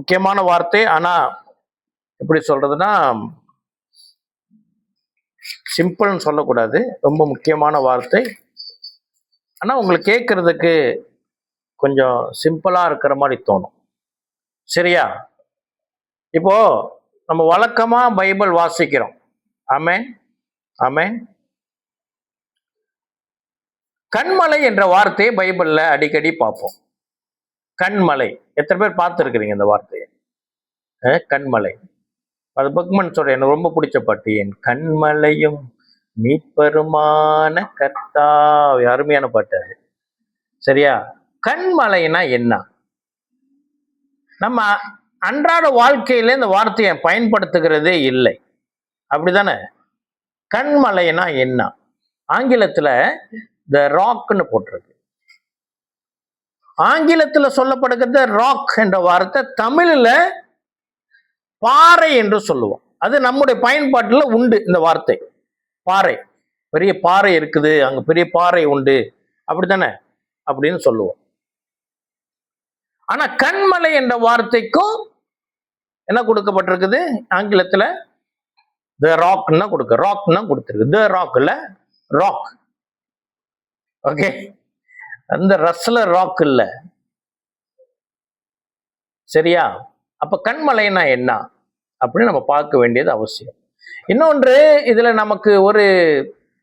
முக்கியமான வார்த்தை. ஆனா எப்படி சொல்றதுன்னா, சிம்பிள்னு சொல்லக்கூடாது, ரொம்ப முக்கியமான வார்த்தை. ஆனா உங்களுக்கு கேட்கறதுக்கு கொஞ்சம் சிம்பிளா இருக்கிற மாதிரி தோணும். சரியா? இப்போ நம்ம வழக்கமா பைபிள் வாசிக்கிறோம். ஆமென், ஆமென். கண்மலை என்ற வார்த்தையை பைபிள்ல அடிக்கடி பார்ப்போம். கண்மலை, எத்தனை பேர் பார்த்துருக்கிறீங்க இந்த வார்த்தையை? கண்மலை, அது பக்மன் சொல்ற எனக்கு ரொம்ப பிடிச்ச பாட்டு. என் கண்மலையும் மீட்பெருமான கர்த்தாவே, அருமையான பாட்டு அது. சரியா? கண்மலைனா என்ன? நம்ம அன்றாட வாழ்க்கையில இந்த வார்த்தையை பயன்படுத்துகிறதே இல்லை, அப்படிதானே? கண்மலைனா என்ன? ஆங்கிலத்துல த ராக்னு போட்டிருக்கு. ஆங்கிலத்துல சொல்லப்படுகிறது ராக் என்ற வார்த்தை, தமிழ்ல பாறை என்று சொல்லுவோம். அது நம்முடைய பயன்பாட்டுல உண்டு இந்த வார்த்தை. பாறை, பெரிய பாறை இருக்குது, அங்க பெரிய பாறை உண்டு, அப்படித்தானே? அப்படின்னு சொல்லுவோம். ஆனா கண்மலை என்ற வார்த்தைக்கும் என்ன கொடுக்கப்பட்டிருக்குது? ஆங்கிலத்துல த ராக்னா ராக்னா கொடுத்திருக்கு. த ராக்ல ராக், ஓகே, அந்த ரஸ்லர் ராக் இல்ல. சரியா? அப்ப கண்மலைனா என்ன அப்படின்னு நம்ம பார்க்க வேண்டியது அவசியம். இன்னொன்று, இதுல நமக்கு ஒரு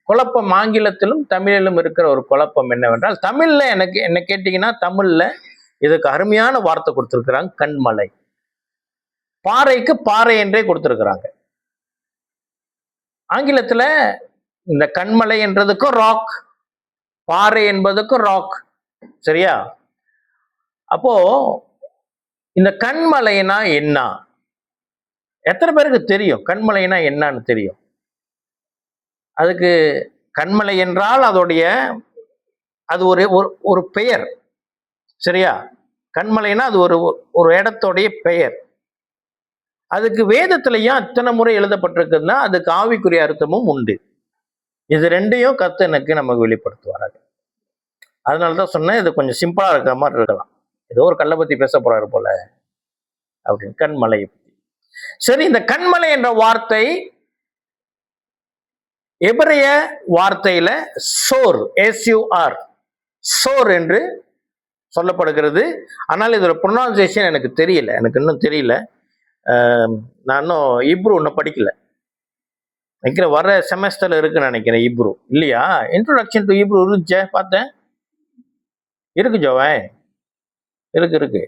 குழப்பம், ஆங்கிலத்திலும் தமிழிலும் இருக்கிற ஒரு குழப்பம் என்னவென்றால், தமிழ்ல எனக்கு என்ன கேட்டீங்கன்னா, தமிழ்ல இதுக்கு அருமையான வார்த்தை கொடுத்திருக்கிறாங்க, கண்மலை. பாறைக்கு பாறை என்றே கொடுத்திருக்கிறாங்க. ஆங்கிலத்துல இந்த கண்மலை என்றதுக்கும் ராக், பாறை என்பதுக்கும் ராக். சரியா? அப்போ இந்த கண்மலைனா என்ன? எத்தனை பேருக்கு தெரியும் கண்மலைனா என்னன்னு தெரியும்? அதுக்கு கண்மலை என்றால் அதோடைய அது ஒரு பெயர். சரியா? கண்மலைனா அது ஒரு இடத்தோடைய பெயர். அதுக்கு வேதத்திலையும் அத்தனை முறை எழுதப்பட்டிருக்குன்னா அதுக்கு ஆவிக்குரிய அர்த்தமும் உண்டு. இது ரெண்டையும் கர்த்தர் எனக்கு நமக்கு வெளிப்படுத்துவாராங்க. அதனாலதான் சொன்னேன், இது கொஞ்சம் சிம்பிளா இருக்கிற மாதிரி இருக்கலாம், ஏதோ ஒரு கல்லை பத்தி பேச போறாரு போல அப்படின்னு. கண்மலையை பத்தி. சரி, இந்த கண்மலை என்ற வார்த்தை எபிரேய வார்த்தையில சோர், எஸ்யூஆர், சோர் என்று சொல்லப்படுகிறது. ஆனால் இதோட ப்ரொனவுன்சியேஷன் எனக்கு தெரியல, எனக்கு இன்னும் தெரியல. நான் இன்னும் ஹீப்ரு இன்னும் படிக்கல, நினைக்கிறேன் வர செமஸ்டர்ல இருக்குன்னு நினைக்கிறேன். ஹீப்ரு இல்லையா? இன்ட்ரோடக்ஷன் டு ஹீப்ரு இருந்துச்சே, பார்த்தேன். இருக்கு ஜோவன், இருக்கு.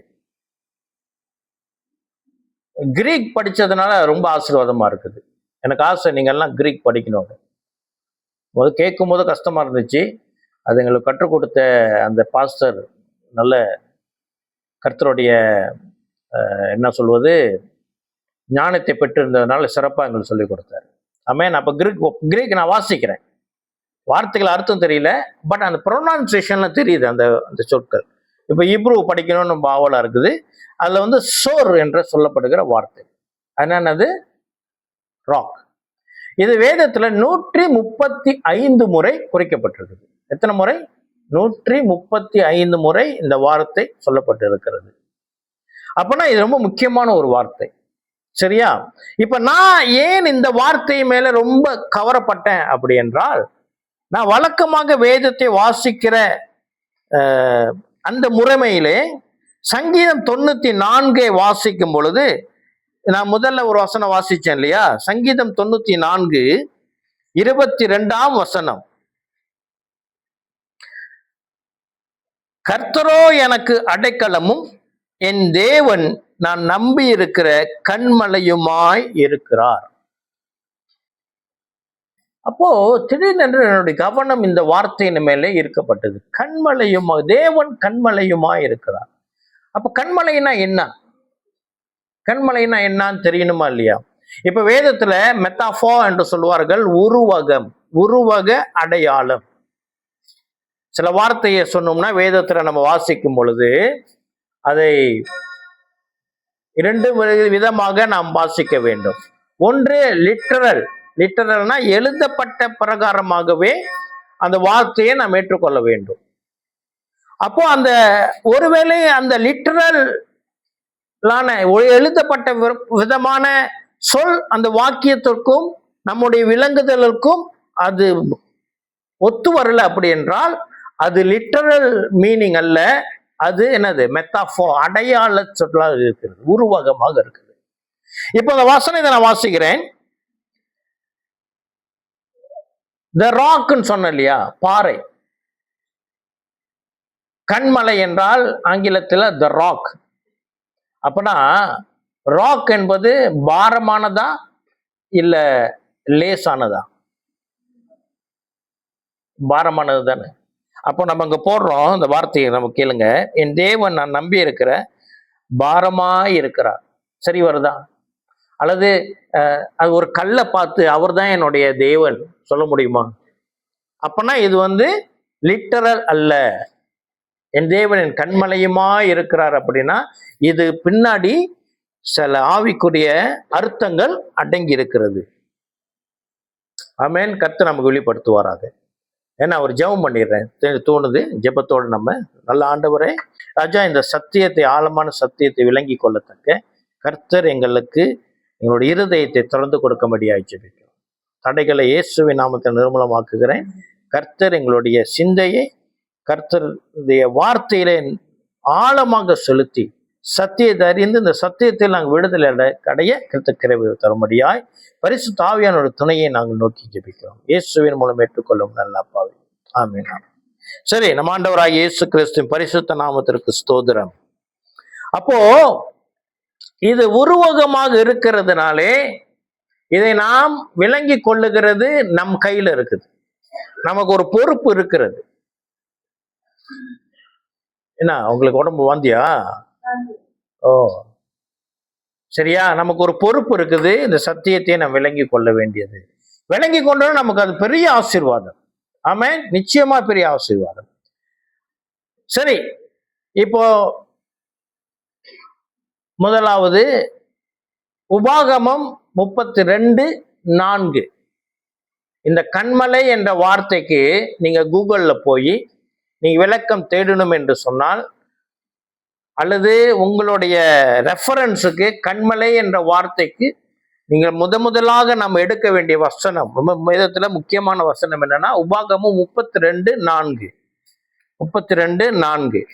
கிரீக் படிச்சதுனால ரொம்ப ஆசீர்வாதமா இருக்குது. எனக்கு ஆசை நீங்க எல்லாம் கிரீக் படிக்கணும். முதல் கேட்கும் போது கஷ்டமா இருந்துச்சு. அது எங்களுக்கு கற்றுக் கொடுத்த அந்த பாஸ்டர் நல்ல கர்த்தருடைய என்ன சொல்வது, ஞானத்தை பெற்றிருந்ததுனால சிறப்பாக எங்களுக்கு சொல்லிக் கொடுத்தாரு. ஆமென். அப்போ கிரீக் நான் வாசிக்கிறேன், வார்த்தைகள் அர்த்தம் தெரியல, பட் அந்த ப்ரொனவுன்சியேஷன்ல தெரியுது அந்த சொற்கள். இப்போ ஹீப்ரு படிக்கணும்னு ரொம்ப ஆவலா இருக்குது. அதுல சோர் என்று சொல்லப்படுகிற வார்த்தை என்னது? ராக். இது வேதத்துல 135 முறை குறிக்கப்பட்டிருக்குது. எத்தனை முறை? 135 முறை இந்த வார்த்தை சொல்லப்பட்டிருக்கிறது. அப்பனா இது ரொம்ப முக்கியமான ஒரு வார்த்தை. சரியா? இப்ப நான் ஏன் இந்த வார்த்தை மேல ரொம்ப கவரப்பட்டேன் அப்படி என்றால், நான் வழக்கமாக வேதத்தை வாசிக்கிற அந்த முறைமையிலே சங்கீதம் 94 வாசிக்கும் பொழுது, நான் முதல்ல ஒரு வசனம் வாசிச்சேன் இல்லையா? சங்கீதம் 94 22ஆம் வசனம். கர்த்தரோ எனக்கு அடைக்கலமும் என் தேவன் நான் நம்பி இருக்கிற கண்மலையுமாய் இருக்கிறார். அப்போ திடீரென்று என்னுடைய கவனம் இந்த வார்த்தையின் மேலே ஈர்க்கப்பட்டது. கண்மலையுமாய், தேவன் கண்மலையுமாய் இருக்கிறார். அப்ப கண்மலைனா என்ன? கண்மலைனா என்னன்னு தெரியணுமா இல்லையா? இப்ப வேதத்துல மெத்தாஃபோ என்று சொல்வார்கள், உருவக அடையாளம். சில வார்த்தையை சொன்னோம்னா வேதத்துல நம்ம வாசிக்கும் பொழுது அதை 2 விதமாக நாம் வாசிக்க வேண்டும். ஒன்று லிட்டரல்னா எழுதப்பட்ட பிரகாரமாகவே அந்த வார்த்தையை நாம் ஏற்றுக்கொள்ள வேண்டும். அப்போ அந்த ஒருவேளை அந்த லிட்டரல் எழுதப்பட்ட விதமான சொல் அந்த வாக்கியத்திற்கும் நம்முடைய விளங்குதலுக்கும் அது ஒத்து வரல அப்படி என்றால் அது லிட்டரல் மீனிங் அல்ல, அது என்னது மெத்தாஃபோ, அடையாள சொல்லாக இருக்கிறது, உருவகமாக இருக்குது. இப்போ அந்த வசனத்தை நான் வாசிக்கிறேன். த ராக்னு சொன்ன இல்லையா, பாறை. கண்மலை என்றால் ஆங்கிலத்தில் த ராக். அப்பனா ராக் என்பது பாரமானதா இல்ல லேசானதா? பாரமானது தானே. அப்போ நம்ம இங்க போடுறோம் இந்த வார்த்தையை, நம்ம கேளுங்க. என் தேவன் நான் நம்பி இருக்கிற பாரமாய் இருக்கிறார். சரி வருதா? அல்லது அது ஒரு கல்லை பார்த்து அவர் தான் என்னுடைய தேவன் சொல்ல முடியுமா? அப்பனா இது லிட்டரல் அல்ல. என் தேவன் என் கண்மலையுமா இருக்கிறார் அப்படின்னா இது பின்னாடி சில ஆவிக்குரிய அர்த்தங்கள் அடங்கி இருக்கிறது. ஆமென். கர்த்தர் நமக்கு வெளிப்படுத்துவாராக. ஏன்னா அவர் ஜெபம் பண்ணிடுறேன் தோணுது. ஜெபத்தோடு நம்ம நல்ல ஆண்டவரே ராஜா, இந்த சத்தியத்தை, ஆழமான சத்தியத்தை விளங்கி கொள்ளத்தக்க கர்த்தர் எங்களுக்கு எங்களுடைய இருதயத்தை திறந்து கொடுக்கும்படியாய் ஜெபிக்கிறோம். தடைகளை இயேசுவின் நாமத்தை நிர்மூலமாக்குகிறேன். கர்த்தர் எங்களுடைய சிந்தையை கர்த்தருடைய வார்த்தையிலே ஆழமாக செலுத்தி சத்தியத்தை அறிந்து இந்த சத்தியத்தில் நாங்கள் விடுதலை அடைய கர்த்தர் கிருபை தரும்படியாய் பரிசுத்த ஆவியானோட துணையை நாங்கள் நோக்கி ஜெபிக்கிறோம். இயேசுவின் மூலம் ஏற்றுக்கொள்ளும் நல்ல அப்பாவே, ஆமென். சரி, நம்ம ஆண்டவராகிய இயேசு கிறிஸ்துவின் பரிசுத்த நாமத்திற்கு ஸ்தோத்திரம். அப்போ இது உருவகமாக இருக்கிறதுனாலே இதை நாம் விளங்கி கொள்ளுகிறது நம் கையில இருக்குது. நமக்கு ஒரு பொறுப்பு இருக்கிறது. என்ன, உங்களுக்கு உடம்பு வாந்தியா? ஓ சரியா, நமக்கு ஒரு பொறுப்பு இருக்குது. இந்த சத்தியத்தை நாம் விளங்கி கொள்ள வேண்டியது. விளங்கி கொண்டோம் நமக்கு அது பெரிய ஆசீர்வாதம். ஆமென், நிச்சயமா பெரிய ஆசீர்வாதம். சரி, இப்போ முதலாவது உபாகமம் 32:4. இந்த கண்மலை என்ற வார்த்தைக்கு நீங்க கூகுள்ல போய் நீங்க விளக்கம் தேடணும் என்று சொன்னால், அல்லது உங்களுடைய ரெஃபரன்ஸுக்கு கண்மலை என்ற வார்த்தைக்கு நீங்கள் முதலாக நம்ம எடுக்க வேண்டிய வசனம், வேதத்துல முக்கியமான வசனம் என்னன்னா உபாகமம் 32:4. 32:4.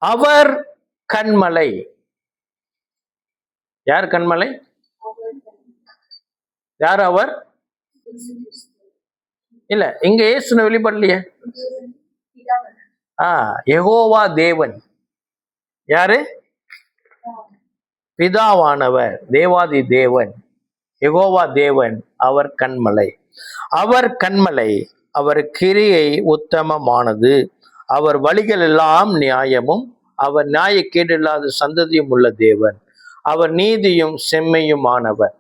அவர் கண்மலை. யார் கண்மலை? யார் அவர்? இல்ல, இங்க இயேசுன்னு வெளிப்படலையே. யெகோவா தேவன். யாரு? பிதாவானவர், தேவாதி தேவன், யெகோவா தேவன். அவர் கண்மலை. அவர் கண்மலை. அவர் கிரியை உத்தமமானது. அவர் வழிகள் எல்லாம் நியாயமும், அவர் நியாயக்கேடு இல்லாத சந்ததியும் உள்ள தேவன். அவர் நீதியும் செம்மையுமானவர்.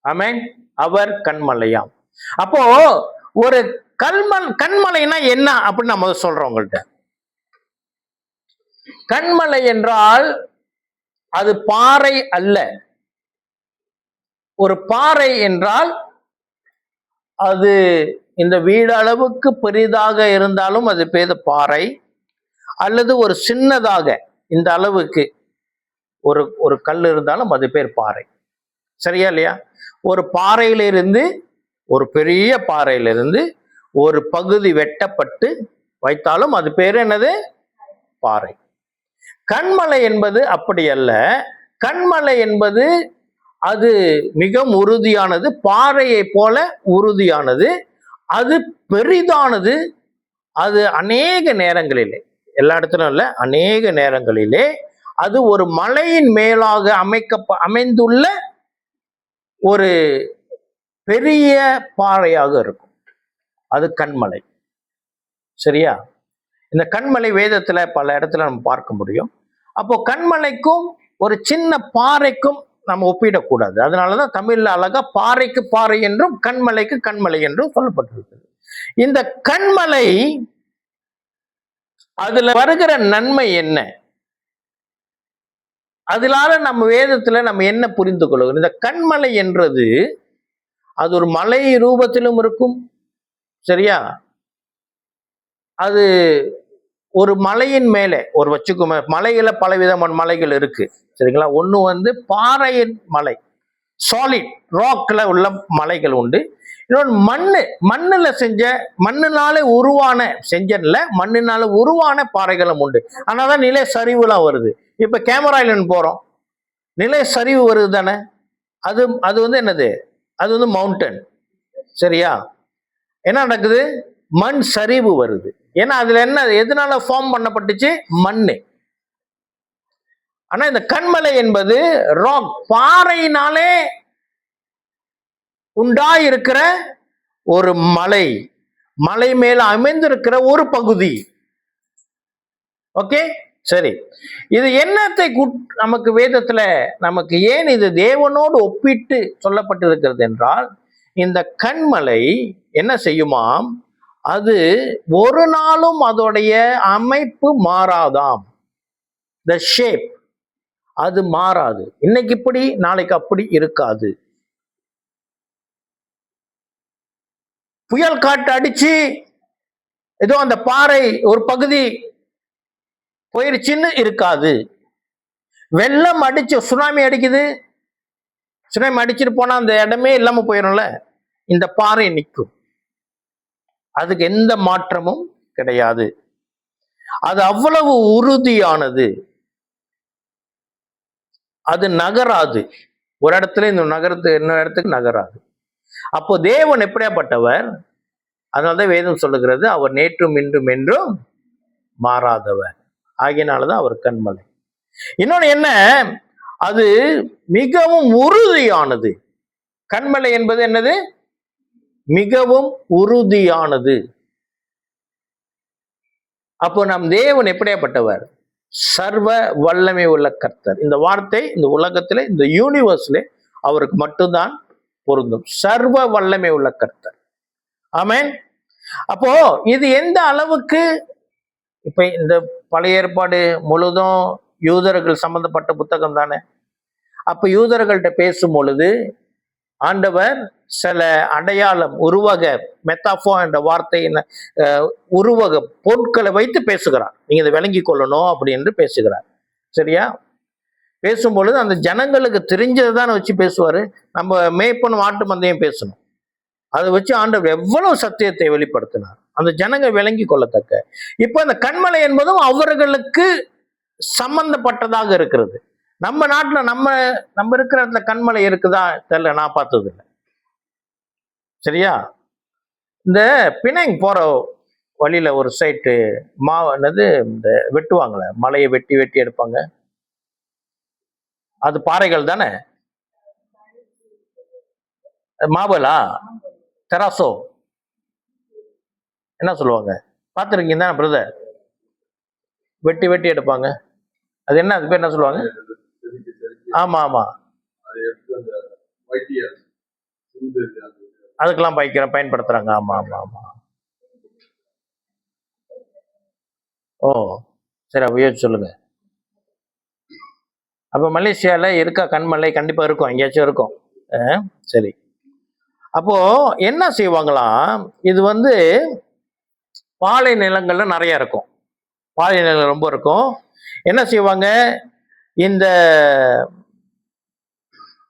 ஆமென். அவர் கண்மலையாம். அப்போ ஒரு கண்மலைனா என்ன அப்படின்னு நம்ம சொல்றோம் உங்கள்கிட்ட. கண்மலை என்றால் அது பாறை அல்ல. ஒரு பாறை என்றால் அது இந்த வீடு அளவுக்கு பெரிதாக இருந்தாலும் அது பேர் பாறை, அல்லது ஒரு சின்னதாக இந்த அளவுக்கு ஒரு கல் இருந்தாலும் அது பேர் பாறை. சரியா இல்லையா? ஒரு பாறையிலிருந்து, ஒரு பெரிய பாறையிலிருந்து ஒரு பகுதி வெட்டப்பட்டு வைத்தாலும் அது பேர் என்னது? பாறை. கண்மலை என்பது அப்படி அல்ல. கண்மலை என்பது அது மிகவும் உறுதியானது, பாறையை போல உறுதியானது, அது பெரிதானது. அது அநேக நேரங்களிலே, எல்லா இடத்திலும் இல்ல, அநேக நேரங்களிலே அது ஒரு மலையின் மேலாக அமைந்துள்ள ஒரு பெரிய பாறையாக இருக்கும். அது கண்மலை. சரியா? இந்த கண்மலை வேதத்துல பல இடத்துல நம்ம பார்க்க முடியும். அப்போ கண்மலைக்கும் ஒரு சின்ன பாறைக்கும் நம்ம ஒப்பிடக்கூடாது. அதனாலதான் தமிழ்ல அழகா பாறைக்கு பாறை என்றும் கண்மலைக்கு கண்மலை என்றும் சொல்லப்பட்டிருக்கு. இந்த கண்மலை, அதுல வருகிற நன்மை என்ன? அதனால நம்ம வேதத்துல நம்ம என்ன புரிந்து கொள்ளுகிறோம்? இந்த கண்மலை என்றது அது ஒரு மலை ரூபத்திலும் இருக்கும். சரியா? அது ஒரு மலையின் மேலே ஒரு வச்சுக்குமே, மலைகள பலவிதமான மலைகள் இருக்கு. சரிங்களா? ஒண்ணு வந்து பாறையின் மலை, சாலிட் ராக்ல உள்ள மலைகள் உண்டு. இன்னொன்று மண்ணுல செஞ்ச, மண்ணினால உருவான, செஞ்சல மண்ணினால உருவான பாறைகளும் உண்டு. ஆனாதான் நிலை சரிவுலாம் வருது. இப்ப கேமரால போறோம், நிலை சரிவு வருது தானே. அது அது வந்து என்னது? அது வந்து மவுண்டன். சரியா? என்ன நடக்குது? மண் சரிவு வருது. ஏன்னா அதுல என்ன, எதனால ஃபார்ம் பண்ணப்பட்டுச்சு? மண்ணு. ஆனா இந்த கண்மலை என்பது ராக், பாறையினாலே உண்டாயிருக்கிற ஒரு மலை, மலை மேல அமைந்திருக்கிற ஒரு பகுதி. ஓகே, சரி. இது என்னத்தை நமக்கு வேதத்துல நமக்கு ஏன் இது தேவனோடு ஒப்பிட்டு சொல்லப்பட்டிருக்கிறது என்றால், இந்த கண்மலை என்ன செய்யுமாம்? அது ஒரு நாளும் அதோடைய அமைப்பு மாறாதாம். த ஷேப் அது மாறாது. இன்னைக்கு இப்படி நாளைக்கு அப்படி இருக்காது. புயல் காட்டு அடிச்சு ஏதோ அந்த பாறை ஒரு பகுதி போயிருச்சுன்னு இருக்காது. வெள்ளம் அடிச்சு, சுனாமி அடிக்குது, சுனாமி அடிச்சுட்டு போனா அந்த இடமே இல்லாம போயிடும்ல. இந்த பாறை நிற்கும், அதுக்கு எந்த மாற்றமும் கிடையாது. அது அவ்வளவு உறுதியானது, அது நகராது. ஒரு இடத்துல இந்த இன்னொரு இடத்துக்கு நகராது. அப்போ தேவன் எப்படியாப்பட்டவர்? அதனாலதான் வேதம் சொல்லுகிறது, அவர் நேற்றும் இன்றும் என்றும் மாறாதவர். ஆகியனாலதான் அவர் கண்மலை. இன்னொன்னு என்ன? அது மிகவும் உறுதியானது. கண்மலை என்பது என்னது? மிகவும் உறுதியானது. அப்போ நம் தேவன் எப்படியாப்பட்டவர்? சர்வ வல்லமை உள்ள கர்த்தர். இந்த வார்த்தை இந்த உலகத்திலே, இந்த யூனிவர்ஸ்ல அவருக்கு மட்டும்தான் பொருந்தும். சர்வ வல்லமை உள்ள கர்த்தர். ஆமென். அப்போ இது எந்த அளவுக்கு, இப்ப இந்த பழைய ஏற்பாடு முழுதும் யூதர்கள் சம்பந்தப்பட்ட புத்தகம் தானே. அப்ப யூதர்கள்ட்ட பேசும் பொழுது ஆண்டவர் சில அடையாளம், உருவக, மெத்தாஃபோ என்ற வார்த்தையின் உருவக பொருட்களை வைத்து பேசுகிறார். நீங்க இதை விளங்கி கொள்ளணும் அப்படின்னு பேசுகிறார். சரியா? பேசும்பொழுது அந்த ஜனங்களுக்கு தெரிஞ்சதை தான் வச்சு பேசுவாரு. நம்ம மேய்ப்பனும் ஆட்டு மந்தையும் பேசணும். அதை வச்சு ஆண்டவர் எவ்வளவு சத்தியத்தை வெளிப்படுத்தினார், அந்த ஜனங்க விளங்கி கொள்ளத்தக்க. இப்ப அந்த கண்மலை என்பதும் அவர்களுக்கு சம்பந்தப்பட்டதாக இருக்கிறது. நம்ம நாட்டுல நம்ம இருக்கிற இடத்துல கண்மலை இருக்குதா தெரியல, நான் பார்த்தது இல்லை. சரியா? இந்த பினாங் போற வழியில ஒரு சைட்டு என்னது, இந்த வெட்டுவாங்களே, மலையை வெட்டி வெட்டி எடுப்பாங்க, அது பாறைகள் தானே. மாபலா, தெராசோ, என்ன சொல்லுவாங்க, பார்த்துருக்கீங்க தானே பிரதர்? வெட்டி வெட்டி எடுப்பாங்க. அது என்ன, அது பேர் என்ன சொல்லுவாங்க? ஆமா ஆமா, அதுக்கெல்லாம் பயன்படுத்துறாங்க. ஆமா ஆமா ஆமா. ஓ சரி, அப்ப யோசிச்சு சொல்லுங்க. அப்ப மலேசியால இருக்கா கண்மலை? கண்டிப்பா இருக்கும், எங்கேயாச்சும் இருக்கும். சரி. அப்போ என்ன செய்வாங்களாம், இது வந்து பாலை நிலங்கள்ல நிறைய இருக்கும், பாலை நிலம் ரொம்ப இருக்கும். என்ன செய்வாங்க, இந்த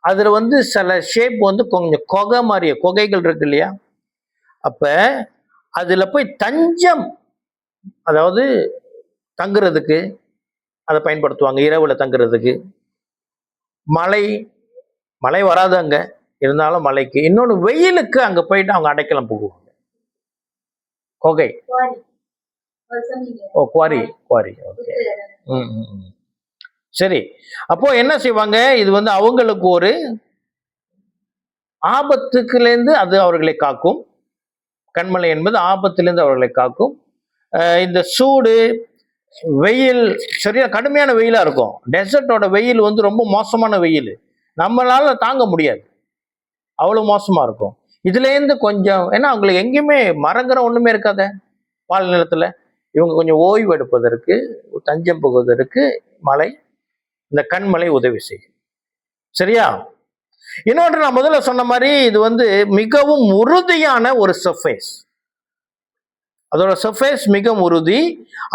அதுல வந்து சில ஷேப் வந்து கொஞ்சம் கொகை மாதிரிய கொகைகள் இருக்கு இல்லையா, அப்ப அதுல போய் தஞ்சம், அதாவது தங்குறதுக்கு அதை பயன்படுத்துவாங்க, இரவுல தங்குறதுக்கு. மழை வராது அங்க, இருந்தாலும் மழைக்கு. இன்னொன்று வெயிலுக்கு அங்க போயிட்டு அவங்க அடைக்கலம் போகுவாங்க. கொகை, ஓ குவாரி, ஓகே. சரி. அப்போ என்ன செய்வாங்க, இது வந்து அவங்களுக்கு ஒரு ஆபத்துக்குலேருந்து அது அவர்களை காக்கும். கண்மலை என்பது ஆபத்திலிருந்து அவர்களை காக்கும். இந்த சூடு, வெயில், சரியா கடுமையான வெயிலா இருக்கும். டெசர்ட்டோட வெயில் வந்து ரொம்ப மோசமான வெயில், நம்மளால தாங்க முடியாது, அவ்வளவு மோசமா இருக்கும். இதுல இருந்து கொஞ்சம், ஏன்னா அவங்களுக்கு எங்கேயுமே மரங்கிற ஒண்ணுமே இருக்காத பால் நிலத்துல, இவங்க கொஞ்சம் ஓய்வு எடுப்பதற்கு, தஞ்சம் புகுவதற்கு மலை, இந்த கண்மலை உதவி செய்யும். சரியா? இன்னொன்று, நான் முதல்ல சொன்ன மாதிரி இது வந்து மிகவும் உறுதியான ஒரு சர்ஃபேஸ். அதோட சர்ஃபேஸ் மிக உறுதி.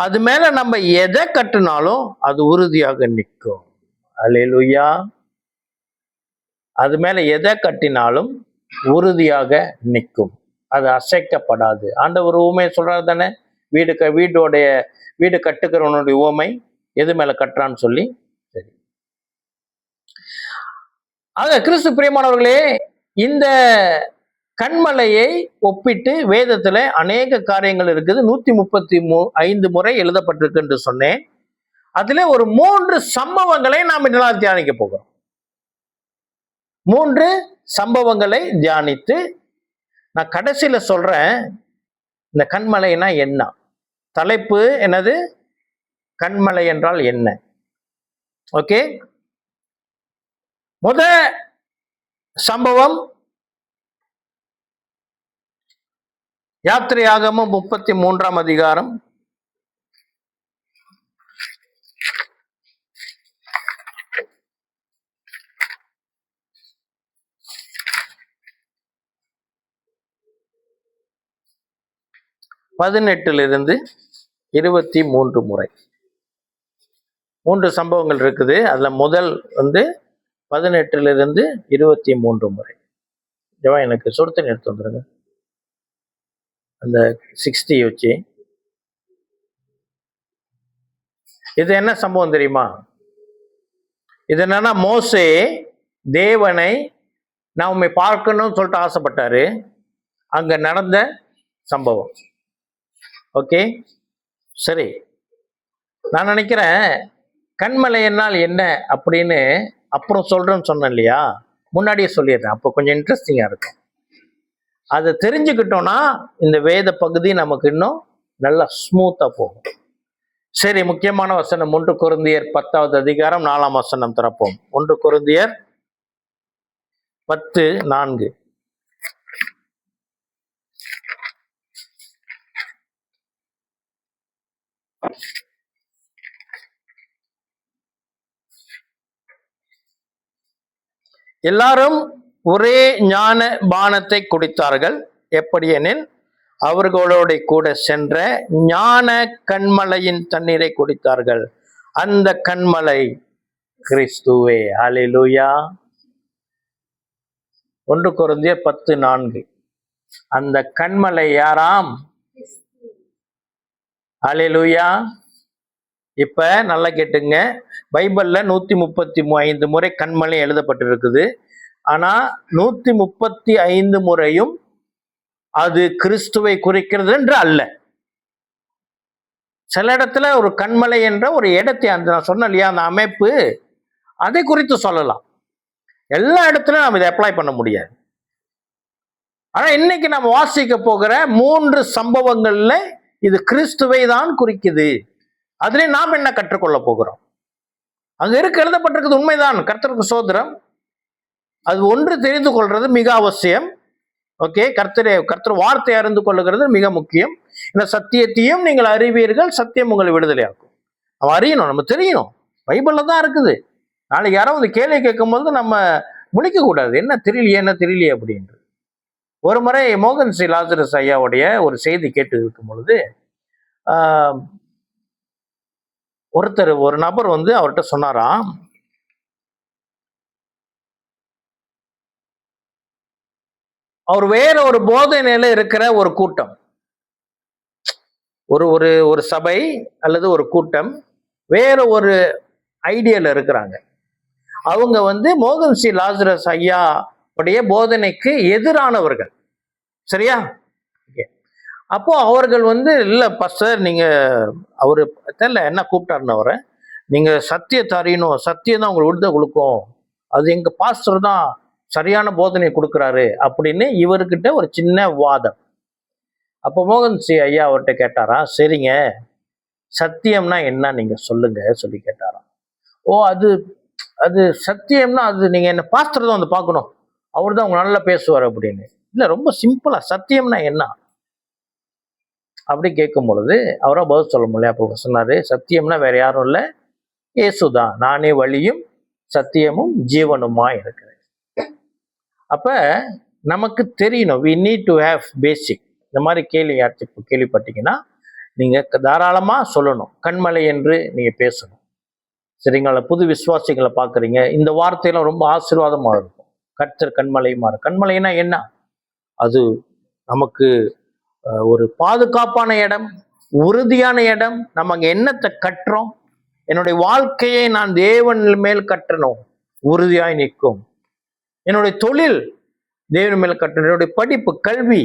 அது மேல நம்ம எதை கட்டினாலும் அது உறுதியாக நிற்கும். அல்லேலூயா. அது மேல எதை கட்டினாலும் உறுதியாக நிற்கும், அது அசைக்கப்படாது. ஆண்டவர் உவமையை சொல்றாரு தானே, வீடு கட்டுக்கிறவனுடைய உவமை எது மேல கட்டுறான்னு சொல்லி. சரி, ஆக கிறிஸ்து பிரியமானவர்களே, இந்த கண்மலையை ஒப்பிட்டு வேதத்துல அநேக காரியங்கள் இருக்குது. 135 முறை எழுதப்பட்டிருக்கு என்று சொன்னேன். அதுல ஒரு 3 சம்பவங்களை நாம் இதனால் தியானிக்க போகிறோம். 3 சம்பவங்களை தியானித்து நான் கடைசியில சொல்றேன் இந்த கண்மலைனா என்ன. தலைப்பு என்னது? கண்மலை என்றால் என்ன. ஓகே, முத சம்பவம் யாத்திரையாகமம் 33ஆம் அதிகாரம் 18 23 முறை 3 சம்பவங்கள் இருக்குது. அதுல முதல் வந்து 18 23 முறை. எனக்கு சுடுத்தண்ணி எடுத்து வந்துருங்க, அந்த 60 வச்சு. இது என்ன சம்பவம் தெரியுமா? இது என்னன்னா, மோசே தேவனை நான் உண்மை பார்க்கணும்னு சொல்லிட்டு ஆசைப்பட்டாரு. அங்க நடந்த சம்பவம். ஓகே, சரி. நான் நினைக்கிறேன் கண்மலை என்னால் என்ன அப்படின்னு அப்புறம் சொல்றேன்னு சொன்னேன் இல்லையா, முன்னாடியே சொல்லிடுறேன். அப்போ கொஞ்சம் இன்ட்ரெஸ்டிங்கா இருக்கும். அதை தெரிஞ்சுக்கிட்டோம்னா இந்த வேத பகுதி நமக்கு இன்னும் நல்லா ஸ்மூத்தா போகும். சரி, முக்கியமான வசனம் 1 கொரிந்தியர் 10வது அதிகாரம் 4ஆம் வசனம் திறப்போம். 1 கொரிந்தியர் 10:4. எல்லாரும் ஒரே ஞான பானத்தை குடித்தார்கள். எப்படியெனில் அவர்களோட கூட சென்ற ஞான கண்மலையின் தண்ணீரை குடித்தார்கள். அந்த கண்மலை கிறிஸ்துவே. ஹல்லேலூயா. 1 கொரிந்தியர் 10:4. அந்த கண்மலை யாராம்? ஹல்லேலூயா. இப்ப நல்லா கேட்டுங்க, பைபிள்ல 135 முறை கண்மலை எழுதப்பட்டிருக்குது. ஆனா 135 முறையும் அது கிறிஸ்துவை குறிக்கிறது என்று அல்ல. சில இடத்துல ஒரு கண்மலை என்ற ஒரு இடத்தை, அந்த நான் சொன்னேன் இல்லையா, அந்த அமைப்பு, அதை குறித்து சொல்லலாம். எல்லா இடத்துலயும் நாம் இதை அப்ளை பண்ண முடியாது. ஆனா இன்னைக்கு நம்ம வாசிக்க போகிற 3 சம்பவங்கள்ல இது கிறிஸ்துவை தான் குறிக்குது. அதுல நாம் என்ன கற்றுக்கொள்ள போகிறோம்? அங்க எழுதப்பட்டிருக்கிறது உண்மைதான், கர்த்தருக்கு சோதரம். அது ஒன்று தெரிந்து கொள்றது மிக அவசியம். ஓகே, கர்த்தர் வார்த்தை அறிந்து கொள்ளுகிறது மிக முக்கியம். இந்த சத்தியத்தையும் நீங்கள் அறிவீர்கள், சத்தியம் உங்களை விடுதலையாக்கும். நம்ம அறியணும், நம்ம தெரியணும். பைபிள்ல தான் இருக்குது. நாளைக்கு யாரோ வந்து கேள்வி கேட்கும் போது நம்ம முழிக்க கூடாது, என்ன தெரியலையே அப்படின்ட்டு. ஒரு முறை மோகன் சி லாசரஸ் ஐயாவுடைய ஒரு செய்தி கேட்டு இருக்கும் பொழுது ஒரு நபர் வந்து அவர்கிட்ட சொன்னாராம், அவர் வேற ஒரு போதனையில இருக்கிற ஒரு கூட்டம், ஒரு சபை அல்லது ஒரு கூட்டம் வேற ஒரு ஐடியால இருக்கிறாங்க. அவங்க வந்து மோகன் சி லாசரஸ் ஐயா உடைய போதனைக்கு எதிரானவர்கள். சரியா? அப்போ அவர்கள் வந்து, இல்ல பாஸ்டர், நீங்க அவரு தெரியல என்ன கூப்பிட்டாருன்னு, அவரை நீங்க சத்தியத்தை அறியணும், சத்தியம் தான் உங்களுக்கு விடுதலை கொடுக்கும், அது எங்க பாஸ்டர் தான் சரியான போதனை கொடுக்குறாரு அப்படின்னு இவர்கிட்ட ஒரு சின்ன வாதம். அப்போ மோகன் சி ஐயா அவர்கிட்ட கேட்டாரா, சரிங்க சத்தியம்னா என்ன நீங்க சொல்லுங்க சொல்லி கேட்டாராம். ஓ, அது சத்தியம்னா அது நீங்க என்ன பாஸ்டர் தான் வந்து பார்க்கணும், அவர் தான் உங்க நல்லா பேசுவார் அப்படின்னு. இல்ல, ரொம்ப சிம்பிளா சத்தியம்னா என்ன அப்படி கேட்கும் பொழுது அவரா பதில் சொல்ல முடியல. அப்போ சொன்னாரு, சத்தியம்னா வேற யாரும் இல்லை, இயேசுதான், நானே வழியும் சத்தியமும் ஜீவனுமா இருக்கிறேன். அப்ப நமக்கு தெரியணும், we need to have basic. இந்த மாதிரி கேள்விப்பட்டீங்கன்னா நீங்க தாராளமா சொல்லணும், கண்மலை என்று நீங்க பேசணும். சரிங்களா? புது விசுவாசிகளை பார்க்குறீங்க, இந்த வார்த்தையெல்லாம் ரொம்ப ஆசீர்வாதமாக இருக்கும். கர்த்தர் கண்மலையுமா இருக்கு. கண்மலைனா என்ன? அது நமக்கு ஒரு பாதுகாப்பான இடம், உறுதியான இடம். நம்ம அங்கே என்னத்தை கட்டுறோம்? என்னுடைய வாழ்க்கையை நான் தேவன் மேல் கட்டணும், உறுதியாய் நிற்கும். என்னுடைய தொழில் தேவன் மேல் கட்டணும். என்னுடைய படிப்பு, கல்வி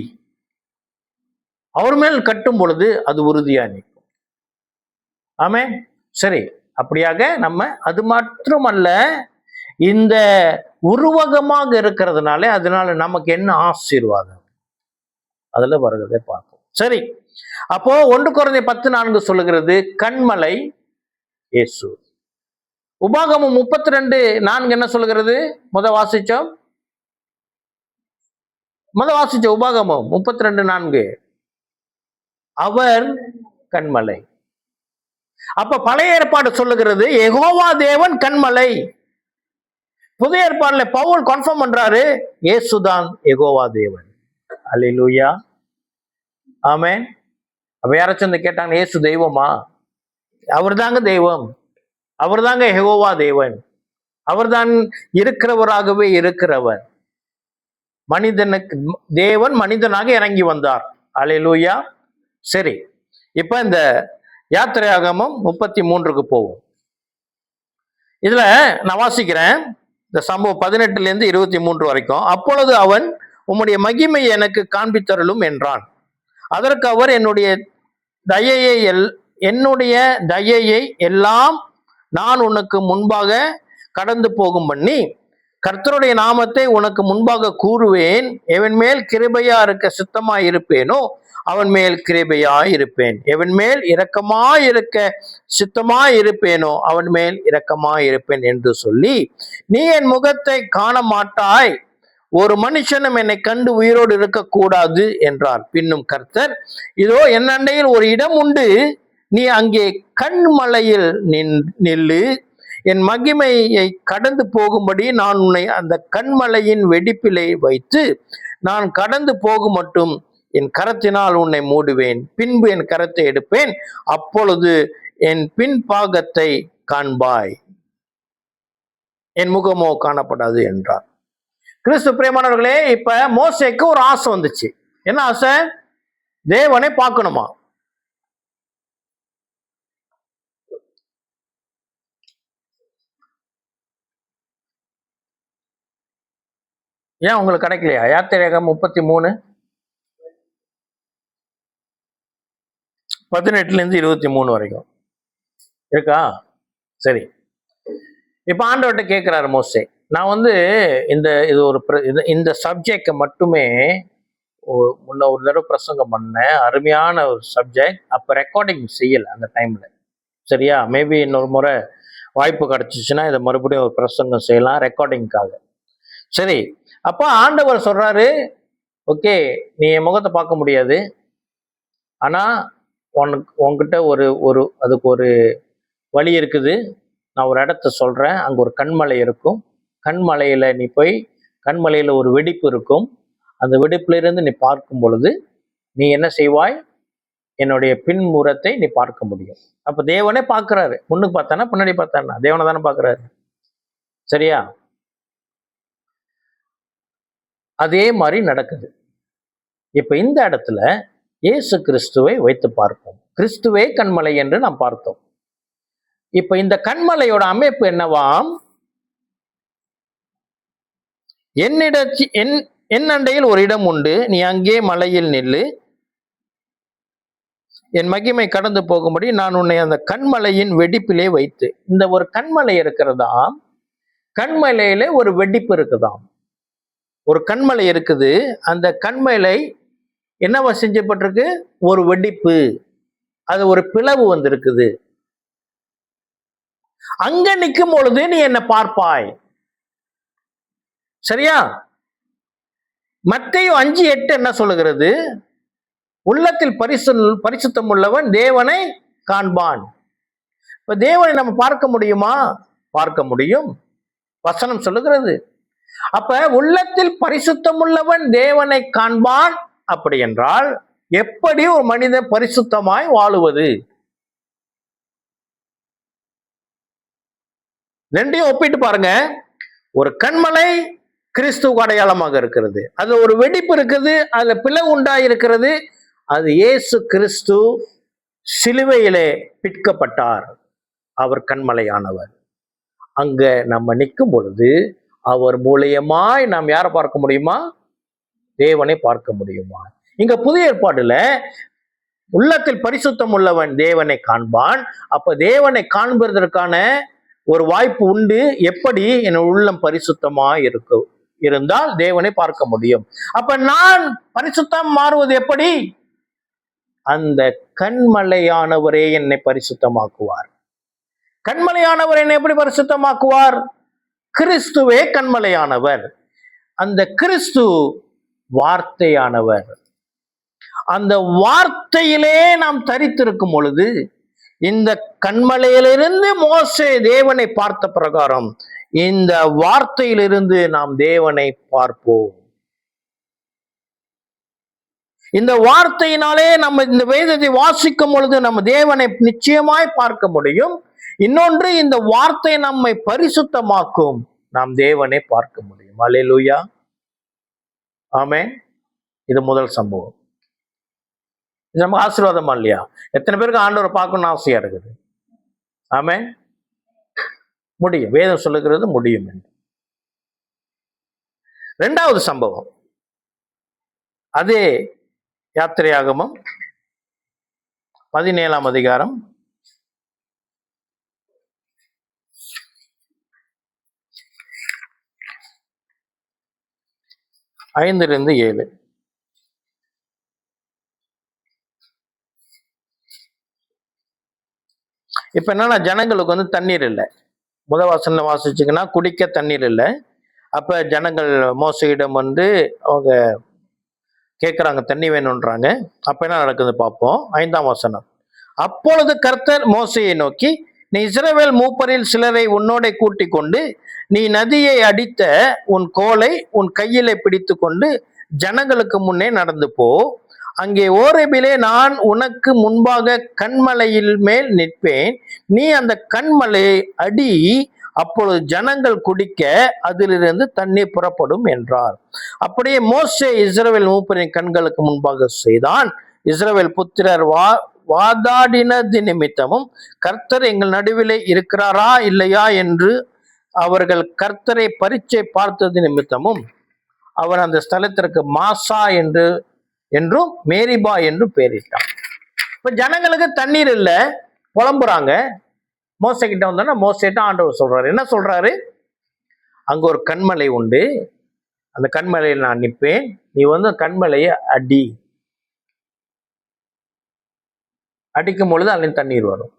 அவர் மேல் கட்டும் பொழுது அது உறுதியா நிற்கும். ஆமே. சரி, அப்படியாக நம்ம அது மாத்திரமல்ல, இந்த உருவகமாக இருக்கிறதுனால அதனால நமக்கு என்ன ஆசீர்வாதம் அதுல வருகிறதை பார்ப்போம். சரி, அப்போ 1 கொரிந்தியர் 10:4 சொல்லுகிறது கண்மலை இயேசு. உபாகமம் 32:4 என்ன சொல்லுகிறது? முத வாசிச்சோம் உபாகமம் 32:4 அவர் கண்மலை. அப்ப பழைய ஏற்பாடு சொல்லுகிறது யெகோவா தேவன் கண்மலை. புதிய ஏற்பாடுல பவுல் கன்ஃபார்ம் பண்றாரு, இயேசுதான் யெகோவா தேவன். அல்லேலூயா, ஆமென். அப்ப யாராச்சும் கேட்டாங்க, இயேசு தெய்வமா? அவர் தாங்க தெய்வம், அவர் தாங்க யெகோவா தேவன், அவர்தான் இருக்கிறவராகவே இருக்கிறவர். மனிதனுக்கு தேவன் மனிதனாக இறங்கி வந்தார். அல்லேலூயா. சரி, இப்ப இந்த யாத்திரையாகமம் 33க்கு போவோம். இதுல நான் வாசிக்கிறேன் இந்த சம்பவம் 18-23 வரைக்கும். அப்பொழுது அவன், உம்முடைய மகிமை எனக்கு காண்பித்தருளும் என்றான். அதற்கு அவர், என்னுடைய தயையை எல்லாம் நான் உனக்கு முன்பாக கடந்து போகும் பண்ணி கர்த்தருடைய நாமத்தை உனக்கு முன்பாக கூறுவேன். எவன் மேல் கிருபையா இருக்க சித்தமாய் இருப்பேனோ அவன் மேல் கிருபையாய் இருப்பேன், எவன் மேல் இரக்கமாய் இருக்க சித்தமாய் இருப்பேனோ அவன் மேல் இரக்கமாய் இருப்பேன் என்று சொல்லி, நீ என் முகத்தை காண மாட்டாய், ஒரு மனுஷனும் என்னை கண்டு உயிரோடு இருக்கக்கூடாது என்றார். பின்னும் கர்த்தர், இதோ என் அண்டையில் ஒரு இடம் உண்டு, நீ அங்கே கண்மலையில் நில்லு, என் மகிமையை கடந்து போகும்படி நான் உன்னை அந்த கண்மலையின் வெடிப்பிலை வைத்து நான் கடந்து போகும் மட்டும் என் கரத்தினால் உன்னை மூடுவேன், பின்பு என் கரத்தை எடுப்பேன், அப்பொழுது என் பின்பாகத்தை காண்பாய், என் முகமோ காணப்படாது என்றார். கிறிஸ்து பிரியமானவர்களே, இப்ப மோசேக்கு ஒரு ஆசை வந்துச்சு. என்ன ஆசை? தேவனை பார்க்கணுமா. ஏன் உங்களுக்கு கிடைக்கலையா? யாத்திரையாகமம் 33:18-23 வரைக்கும் இருக்கா? சரி, இப்ப ஆண்டவர்கிட்ட கேட்கிறாரு மோசே, நான் இந்த சப்ஜெக்டை மட்டுமே முன்ன ஒரு தடவை பிரசங்கம் பண்ணேன், அருமையான ஒரு சப்ஜெக்ட். அப்ப ரெக்கார்டிங் செய்யலை அந்த டைம்ல. சரியா? மேபி இன்னொரு முறை வாய்ப்பு கிடைச்சிச்சுன்னா இதை மறுபடியும் ஒரு பிரசங்கம் செய்யலாம் ரெக்கார்டிங்காக. சரி, அப்ப ஆண்டவர் சொல்றாரு, ஓகே, நீ என் முகத்தை பார்க்க முடியாது, ஆனா உன்கிட்ட அதுக்கு ஒரு வழி இருக்குது. நான் ஒரு இடத்த சொல்றேன், அங்க ஒரு கண்மலை இருக்கும், கண்மலையில நீ போய், கண்மலையில ஒரு வெடிப்பு இருக்கும், அந்த வெடிப்புல இருந்து நீ பார்க்கும் பொழுது நீ என்ன செய்வாய்? என்னுடைய பின்புறத்தை நீ பார்க்க முடியும். அப்ப தேவனே பார்க்கிறாரு. முன்னுக்கு பார்த்தானா பின்னாடி பார்த்தானா? தேவனை தானே பார்க்கிறாரு. சரியா? அதே மாதிரி நடக்குது. இப்ப இந்த இடத்துல இயேசு கிறிஸ்துவை வைத்து பார்ப்போம். கிறிஸ்துவே கண்மலை என்று நாம் பார்த்தோம். இப்ப இந்த கண்மலையோட அமைப்பு என்னவாம்? என் அண்டையில் ஒரு இடம் உண்டு, நீ அங்கே மலையில் நில்லு, என் மகிமை கடந்து போகும்படி நான் உன்னை அந்த கண்மலையின் வெடிப்பிலே வைத்து. இந்த ஒரு கண்மலை இருக்கிறதாம், கண்மலையில ஒரு வெடிப்பு இருக்குதாம். ஒரு கண்மலை இருக்குது, அந்த கண்மலை என்னவா செஞ்சப்பட்டிருக்கு? ஒரு வெடிப்பு, அது ஒரு பிளவு வந்திருக்குது. அங்க நிற்கும் பொழுது நீ என்ன பார்ப்பாய். சரியா? மத்தேயு 5:8 என்ன சொல்லுகிறது? உள்ளத்தில் பரிசுத்தம் உள்ளவன் தேவனை காண்பான். இப்ப தேவனை நம்ம பார்க்க முடியுமா? பார்க்க முடியும், வசனம் சொல்லுகிறது. அப்ப உள்ளத்தில் பரிசுத்தம் உள்ளவன் தேவனை காண்பான். அப்படி என்றால் எப்படி ஒரு மனிதன் பரிசுத்தமாய் வாழுவது? ரெண்டையும் ஒப்பிட்டு பாருங்க. ஒரு கண்மலை கிறிஸ்துவுக்கு அடையாளமாக இருக்கிறது, அதுல ஒரு வெடிப்பு இருக்குது, அதுல பிளவு உண்டாயிருக்கிறது. அது இயேசு கிறிஸ்து சிலுவையிலே பிற்கப்பட்டார், அவர் கண்மலையானவர். அங்க நம்ம நிற்கும் பொழுது அவர் மூலியமாய் நாம் யாரை பார்க்க முடியுமா? தேவனை பார்க்க முடியுமா? இங்க புதிய ஏற்பாடுல உள்ளத்தில் பரிசுத்தம் உள்ளவன் தேவனை காண்பான். அப்ப தேவனை காண்பதற்கான ஒரு வாய்ப்பு உண்டு. எப்படி? என் உள்ளம் பரிசுத்தமா இருந்தால் தேவனை பார்க்க முடியும். அப்ப நான் பரிசுத்தம் மாறுவது எப்படி? அந்த கண்மலையானவரே என்னை பரிசுத்தமாக்குவார். கண்மலையானவர் என்னை எப்படி பரிசுத்தமாக்குவார்? கிறிஸ்துவே கண்மலையானவர். அந்த கிறிஸ்து வார்த்தையானவர். அந்த வார்த்தையிலே நாம் தரித்திருக்கும் பொழுது, இந்த கண்மலையிலிருந்து மோசே தேவனை பார்த்த பிரகாரம் இந்த வார்த்தையிலிருந்து நாம் தேவனை பார்ப்போம். இந்த வார்த்தையினாலே நம்ம இந்த வேதத்தை வாசிக்கும் பொழுது நம்ம தேவனை நிச்சயமாய் பார்க்க முடியும். இன்னொன்று, இந்த வார்த்தை நம்மை பரிசுத்தமாக்கும், நாம் தேவனை பார்க்க முடியும். அல்லேலூயா, ஆமென். இது முதல் சம்பவம். இது நமக்கு ஆசீர்வாதமா இல்லையா? எத்தனை பேருக்கு ஆண்டவரை பார்க்கணும்னு ஆசையா இருக்குது? ஆமென். முடியும், வேதம் சொல்லுகிறது முடியும் என்று. இரண்டாவது சம்பவம், அதே யாத்திரையாகமம் 17ஆம் அதிகாரம் 5-7. இப்ப என்னன்னா, ஜனங்களுக்கு தண்ணீர் இல்லை. முதவாசல்ல வாசிச்சுங்கன்னா குடிக்க தண்ணீர் இல்லை. அப்ப ஜனங்கள் மோசையிடம் அவங்க கேட்குறாங்க, தண்ணி வேணும்ன்றாங்க. அப்ப என்ன நடக்குது பார்ப்போம். 5ஆம் வசனம். அப்பொழுது கர்த்தர் மோசையை நோக்கி, நீ இஸ்ரவேல் மூப்பரில் சிலரை உன்னோட கூட்டிக் கொண்டு நீ நதியை அடித்த உன் கோலை உன் கையிலே பிடித்து கொண்டு ஜனங்களுக்கு முன்னே நடந்து போ. அங்கே ஓரேபிலே நான் உனக்கு முன்பாக கண்மலையில் மேல் நிற்பேன். நீ அந்த கண்மலையை அடி, அப்பொழுது ஜனங்கள் குடிக்க அதிலிருந்து தண்ணீர் புறப்படும் என்றார். அப்படியே மோசே இஸ்ரவேல் மூப்பரின் கண்களுக்கு முன்பாக செய்தான். இஸ்ரவேல் புத்திரர் வாதாடினது நிமித்தமும் கர்த்தர் எங்கள் நடுவிலே இருக்கிறாரா இல்லையா என்று அவர்கள் கர்த்தரை பரீட்சை பார்த்தது நிமித்தமும் அவர் அந்த ஸ்தலத்திற்கு மாசா என்றும் மேரிபா என்று பெயரிட்டான். இப்ப ஜனங்களுக்கு தண்ணீர் இல்லை, புலம்புறாங்க. மோசே கிட்ட வந்தோன்னா மோசேட்ட ஆண்டவர் சொல்றாரு, என்ன சொல்றாரு? அங்க ஒரு கண்மலை உண்டு, அந்த கண்மலையில் நான் நிற்பேன், நீ கண்மலையை அடி. அடிக்கும் பொழுது அதில் தண்ணீர் வரும்.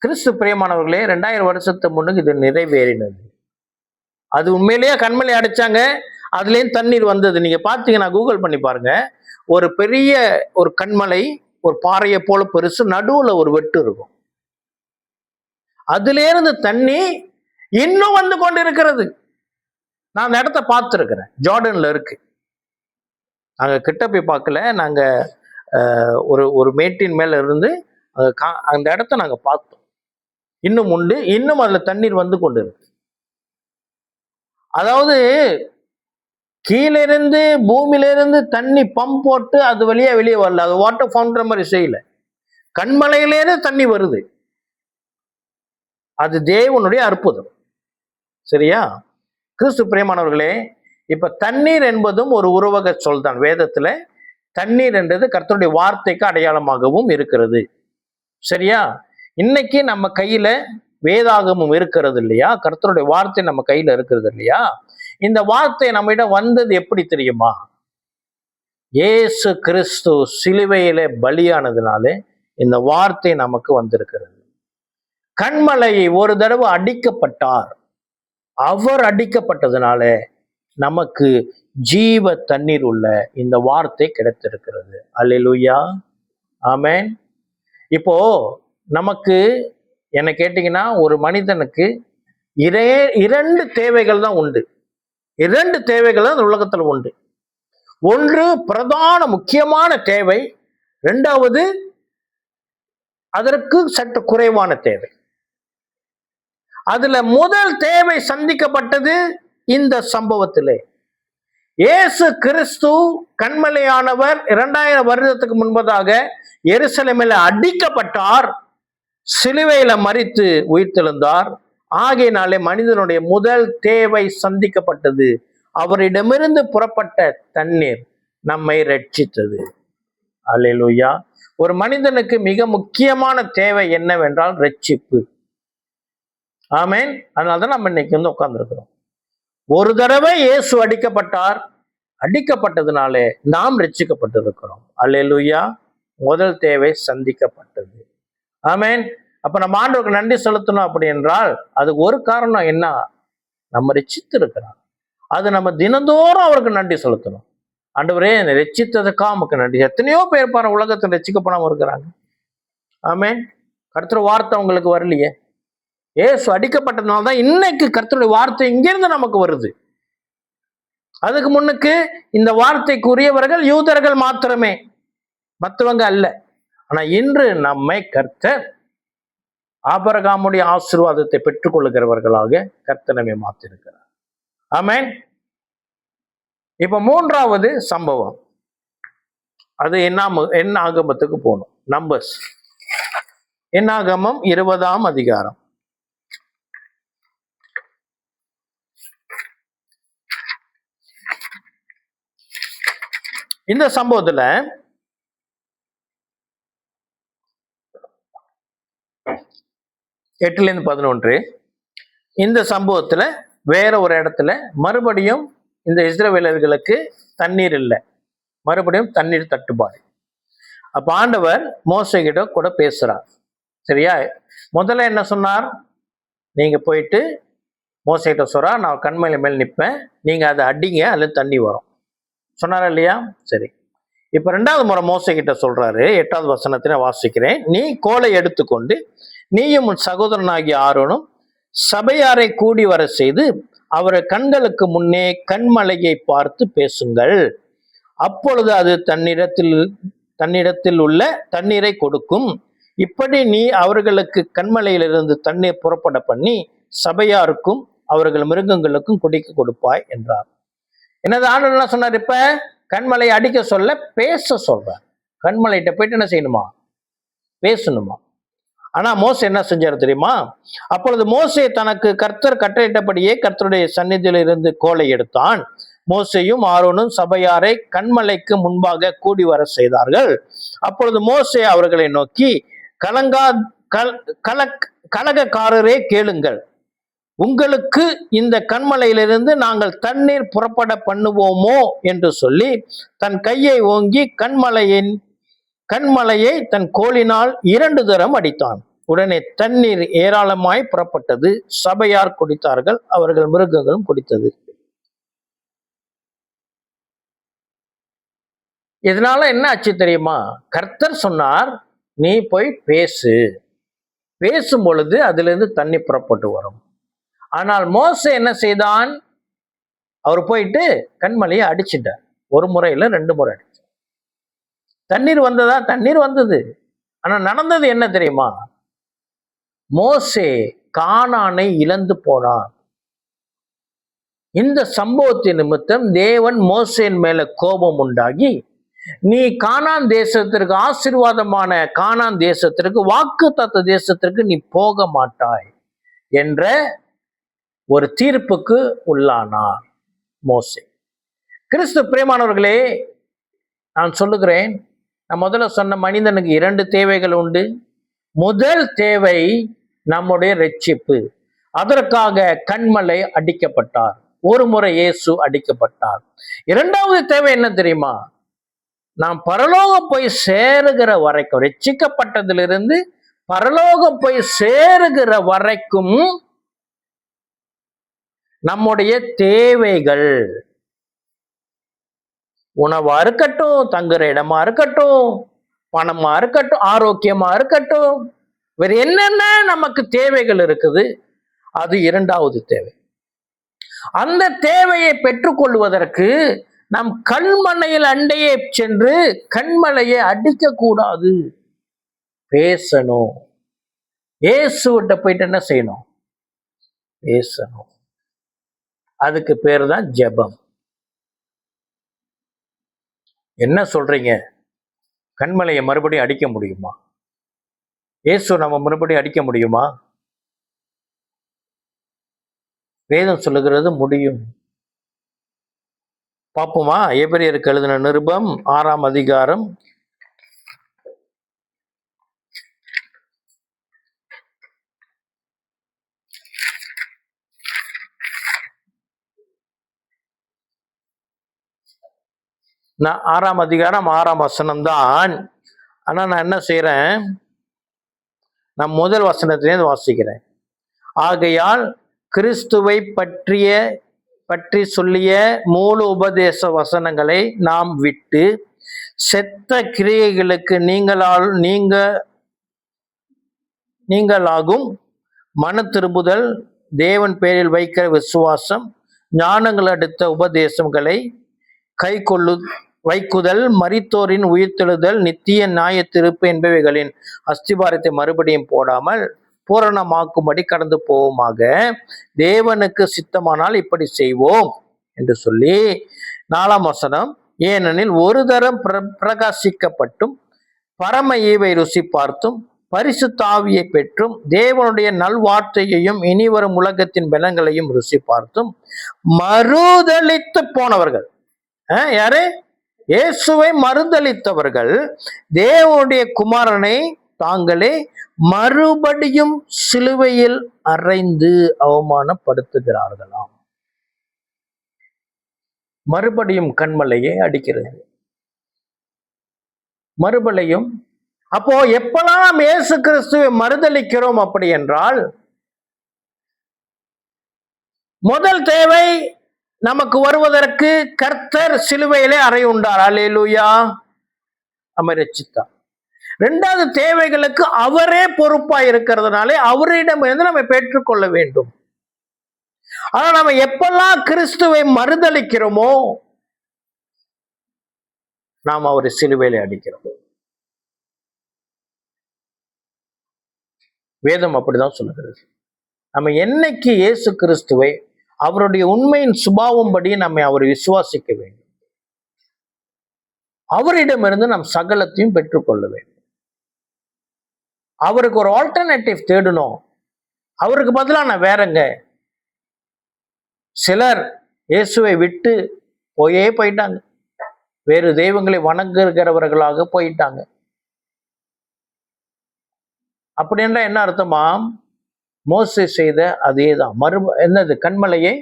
கிறிஸ்து பிரியமானவர்களே, 2000 வருஷத்துக்கு முன்னுக்கு இது நிறைவேறினது. அது உண்மையிலேயே கண்மலை அடிச்சாங்க, அதுலேயும் தண்ணீர் வந்தது. நீங்க பார்த்தீங்கன்னா கூகுள் பண்ணி பாருங்க. ஒரு பெரிய ஒரு கண்மலை, ஒரு பாறையை போல பெருசு, நடுவுல ஒரு வெட்டு இருக்கும். அதுல இருந்து தண்ணி இன்னும் வந்து கொண்டு இருக்கிறது. நான் அந்த இடத்த பார்த்துருக்கிறேன், ஜார்டன்ல இருக்கு. நாங்க கிட்ட போய் பார்க்கல, நாங்க ஒரு மேட்டின் மேல இருந்து அந்த இடத்த நாங்க பார்த்தோம். இன்னும் உண்டு, இன்னும் அதுல தண்ணீர் வந்து கொண்டு இருக்கு. அதாவது கீழிருந்து பூமியிலிருந்து தண்ணி பம்ப் போட்டு அது வழியா வெளியே வரல, அது வாட்டர் ஃபவுண்டன் மாதிரி செய்யல, கண்மலையிலேருந்து தண்ணி வருது. அது தேவனுடைய அற்புதம். சரியா? கிறிஸ்து பிரியமானவர்களே, இப்ப தண்ணீர் என்பதும் ஒரு உருவக சொல் தான். வேதத்துல தண்ணீர் என்றது கர்த்தருடைய வார்த்தைக்கு அடையாளமாகவும் இருக்கிறது. சரியா? இன்னைக்கு நம்ம கையில வேதாகமும் இருக்கிறது இல்லையா? கர்த்தருடைய வார்த்தை நம்ம கையில இருக்கிறது இல்லையா? இந்த வார்த்தை நம்மிடம் வந்தது எப்படி தெரியுமா? இயேசு கிறிஸ்து சிலுவையில பலியானதுனாலே இந்த வார்த்தை நமக்கு வந்திருக்கிறது. கண்மலையை ஒரு தடவை அடிக்கப்பட்டார், அவர் அடிக்கப்பட்டதுனால நமக்கு ஜீவ தண்ணீர் உள்ள இந்த வார்த்தை கிடைத்திருக்கிறது. அல்லேலூயா, ஆமென். இப்போ நமக்கு என்ன கேட்டீங்கன்னா, ஒரு மனிதனுக்கு இரண்டு தேவைகள் தான் உண்டு. இரண்டு தேவைகள் தான் இந்த உலகத்தில் உண்டு. ஒன்று பிரதான முக்கியமான தேவை, இரண்டாவது அதற்கு சற்று குறைவான தேவை. அதுல முதல் தேவை சந்திக்கப்பட்டது இந்த சம்பவத்திலே. இயேசு கிறிஸ்து கன்மலையானவர் 2000 வருடத்துக்கு முன்பதாக எருசலேமில் அடிக்கப்பட்டார், சிலுவையில மரித்து உயிர்த்தெழுந்தார். ஆகையினாலே மனிதனுடைய முதல் தேவை சந்திக்கப்பட்டது. அவரிடமிருந்து புறப்பட்ட தண்ணீர் நம்மை ரட்சித்தது. அல்லேலூயா. ஒரு மனிதனுக்கு மிக முக்கியமான தேவை என்னவென்றால் ரட்சிப்பு. ஆமென். அதனாலதான் நம்ம இன்னைக்கு வந்து உட்கார்ந்துருக்கிறோம். ஒரு தடவை இயேசு அடிக்கப்பட்டார், அடிக்கப்பட்டதுனாலே நாம் ரட்சிக்கப்பட்டிருக்கிறோம். அல்லேலூயா. முதல் தேவை சந்திக்கப்பட்டது. ஆமென். அப்ப நம்ம ஆண்டவருக்கு நன்றி செலுத்தணும். அப்படி என்றால் அதுக்கு ஒரு காரணம் என்ன? நம்ம ரட்சித்து இருக்கிறோம். அது நம்ம தினந்தோறும் அவருக்கு நன்றி செலுத்தணும். ஆண்டவரே ரட்சித்ததுக்காக நமக்கு நன்றி. எத்தனையோ பேர் பாரு உலகத்தில் ரட்சிக்கப்படாம இருக்கிறாங்க. ஆமென். கர்த்தர் வார்த்தை உங்களுக்கு வரலையே. இயேசு அடிக்கப்பட்டதுனால தான் இன்னைக்கு கர்த்தருடைய வார்த்தை இங்கிருந்து நமக்கு வருது. அதுக்கு முன்னுக்கு இந்த வார்த்தைக்குரியவர்கள் யூதர்கள் மாத்திரமே, மற்றவங்க அல்ல. ஆனா இன்று நம்மை கர்த்தர் ஆபிரகாமுடைய ஆசீர்வாதத்தை பெற்றுக் கொள்ளுகிறவர்களாக கர்த்தர் நம்மை மாற்றிருக்கிறார். ஆமென். இப்ப மூன்றாவது சம்பவம், அது என்னாகமத்துக்கு போகணும். நம்பர்ஸ், என்னாகமம் 20ஆம் அதிகாரம். இந்த சம்பவத்துல 8-11 இந்த சம்பவத்துல வேற ஒரு இடத்துல மறுபடியும் இந்த இஸ்ரவேலர்களுக்கு தண்ணீர் இல்லை, மறுபடியும் தண்ணீர் தட்டுப்பாடு. அப்ப ஆண்டவர் மோசே கிட்ட கூட பேசுறார். சரியா? முதல்ல என்ன சொன்னார்? நீங்க போயிட்டு மோசே கிட்ட சொல்றா, நான் கண்மலை மேல் நிற்பேன், நீங்க அதை அடிங்க, அதுல தண்ணி வரும் சொன்னாரா இல்லையா? சரி. இப்ப 2வது முறை மோசே கிட்ட சொல்றாரு. 8வது வசனத்தில வாசிக்கிறேன். நீ கோலை எடுத்துக்கொண்டு நீயும் உன் சகோதரனாகிய ஆரோனும் சபையாரை கூடி வர செய்து அவரை கண்களுக்கு முன்னே கண்மலையை பார்த்து பேசுங்கள். அப்பொழுது அது தன்னிடத்தில் உள்ள தண்ணீரை கொடுக்கும். இப்படி நீ அவர்களுக்கு கண்மலையிலிருந்து தண்ணீர் புறப்பட பண்ணி சபையாருக்கும் அவர்கள் மிருகங்களுக்கும் குடிக்க கொடுப்பாய் என்றார். என்னது ஆண்டவர் என்ன சொன்னார்? இப்ப கண்மலையை அடிக்க சொல்ல பேச சொல்றார். கண்மலையிட்ட போயிட்டு என்ன செய்யணுமா? பேசணுமா? ஆனா மோசே என்ன செஞ்சாரு தெரியுமா? அப்பொழுது மோசே தனக்கு கர்த்தர் கட்டளையிட்டபடியே கர்த்தருடைய சந்நிதியில் இருந்து கோலை எடுத்தான். மோசேயும் ஆரோனும் சபையாரை கண்மலைக்கு முன்பாக கூடி வர செய்தார்கள். அப்பொழுது மோசே அவர்களை நோக்கி, கலகக்காரரே கேளுங்கள், உங்களுக்கு இந்த கண்மலையிலிருந்து நாங்கள் தண்ணீர் புறப்பட பண்ணுவோமோ என்று சொல்லி தன் கையை ஓங்கி கண்மலையை தன் கோலினால் 2 தரம் அடித்தான். உடனே தண்ணீர் ஏராளமாய் புறப்பட்டது. சபையார் குடித்தார்கள், அவர்கள் மிருகங்களும் குடித்தது. இதனால என்ன ஆச்சு தெரியுமா? கர்த்தர் சொன்னார், நீ போய் பேசு, பேசும் பொழுது அதுல இருந்து தண்ணி புறப்பட்டு வரும். ஆனால் மோசே என்ன செய்தான்? அவர் போயிட்டு கண்மலையை அடிச்சிட்டார். 1 முறை இல்ல 2 முறை அடிச்சார். தண்ணீர் வந்ததா? தண்ணீர் வந்தது. ஆனா நடந்தது என்ன தெரியுமா? மோசே கானானை இழந்து போனான். இந்த சம்பவத்தின் நிமித்தம் தேவன் மோசேன் மேல கோபம் உண்டாகி, நீ கானான் தேசத்திற்கு, ஆசீர்வாதமான கானான் தேசத்திற்கு, வாக்குத்தத்த தேசத்திற்கு நீ போக மாட்டாய் என்ற ஒரு தீர்ப்புக்கு உள்ளானார் மோசே. கிறிஸ்து பிரியமானவர்களே, நான் சொல்லுகிறேன், நான் முதல்ல சொன்ன மனிதனுக்கு 2 தேவைகள் உண்டு. முதல் தேவை நம்முடைய ரட்சிப்பு. அதற்காக கண்மலை அடிக்கப்பட்டார். 1 முறை இயேசு அடிக்கப்பட்டார். 2வது தேவை என்ன தெரியுமா? நாம் பரலோகம் போய் சேருகிற வரைக்கும், ரட்சிக்கப்பட்டதிலிருந்து பரலோகம் போய் சேருகிற வரைக்கும் நம்முடைய தேவைகள், உணவா இருக்கட்டும், தங்குற இடமா இருக்கட்டும், பணமா இருக்கட்டும், ஆரோக்கியமா இருக்கட்டும், வேற என்னென்ன நமக்கு தேவைகள் இருக்குது, அது இரண்டாவது தேவை. அந்த தேவையை பெற்றுக்கொள்வதற்கு நம் கண்மலையில் அண்டையே சென்று கண்மலையை அடிக்க கூடாது, பேசணும். இயேசுவிட்ட போயிட்டு என்ன செய்யணும்? பேசணும். அதுக்கு பேர் தான் ஜெபம். என்ன சொல்றீங்க? கண்மலையை மறுபடியும் அடிக்க முடியுமா? இயேசு நம்ம மறுபடியும் அடிக்க முடியுமா? வேதம் சொல்லுகிறது முடியும். பார்ப்போமா? எபிரேயருக்கு எழுதின நிருபம் 6ஆம் அதிகாரம் 6ஆம் அதிகாரம் 6ஆம் வசனம் தான். ஆனா நான் என்ன செய்யறேன், நான் முதல் வசனத்திலேருந்து வாசிக்கிறேன். ஆகையால் கிறிஸ்துவை பற்றி சொல்லிய மூல உபதேச வசனங்களை நாம் விட்டு செத்த கிரியைகளுக்கு நீங்களாகும் மன திரும்புதல், தேவன் பேரில் வைக்கிற விசுவாசம், ஞானங்கள் அடுத்த உபதேசங்களை வைக்குதல், மரித்தோரின் உயிர்த்தெழுதல், நித்திய நியாய தீர்ப்பு என்பவைகளின் அஸ்திபாரத்தை மறுபடியும் போடாமல் பூரணமாக்கும்படி கடந்து போவோமாக. தேவனுக்கு சித்தமானால் இப்படி செய்வோம் என்று சொல்லி 4ஆம் வசனம், ஏனெனில் ஒரு தரம் பிரகாசிக்கப்பட்டும் பரம ஈவை ருசி பார்த்தும் பரிசுத்த ஆவியை பெற்றும் தேவனுடைய நல்வார்த்தையையும் இனிவரும் உலகத்தின் பலங்களையும் ருசி பார்த்தும் மறுதலித்து போனவர்கள். யாரு? இயேசுவை மறுதலித்தவர்கள் தேவனுடைய குமாரனை தாங்களே மறுபடியும் சிலுவையில் அறைந்து அவமானப்படுத்துகிறார்களாம். மறுபடியும் கண்மலையை அடிக்கிறது. மறுபடியும் அப்போ எப்பெல்லாம் நாம் இயேசு கிறிஸ்துவை மறுதலிக்கிறோம் அப்படி என்றால், முதல் தேவை நமக்கு வருவதற்கு கர்த்தர் சிலுவையிலே அறையுண்டார். அல்லேலூயா, நம்மை ரட்சித்தார். இரண்டாவது தேவைகளுக்கு அவரே பொறுப்பா இருக்கிறதுனாலே அவரிடமிருந்து நம்ம பெற்றுக்கொள்ள வேண்டும். ஆனா நம்ம எப்பெல்லாம் கிறிஸ்துவை மறுதலிக்கிறோமோ நாம் அவரை சிலுவையிலே அடிக்கிறோம். வேதம் அப்படிதான் சொல்லுகிறது. நம்ம என்னைக்கு இயேசு கிறிஸ்துவை அவருடைய உண்மையின் சுபாவம் படி நம்மை அவரை விசுவாசிக்க வேண்டும், அவரிடமிருந்து நம் சகலத்தையும் பெற்றுக்கொள்ள வேண்டும். அவருக்கு ஒரு ஆல்டர்னேட்டிவ் தேடணும். அவருக்கு பதிலாக நான் வேறங்க. சிலர் இயேசுவை விட்டு போயிட்டாங்க, வேறு தெய்வங்களை வணங்குகிறவர்களாக போயிட்டாங்க. அப்படின்னா என்ன அர்த்தமா? மோசே செய்த அதே தான். என்னது? கண்மலையை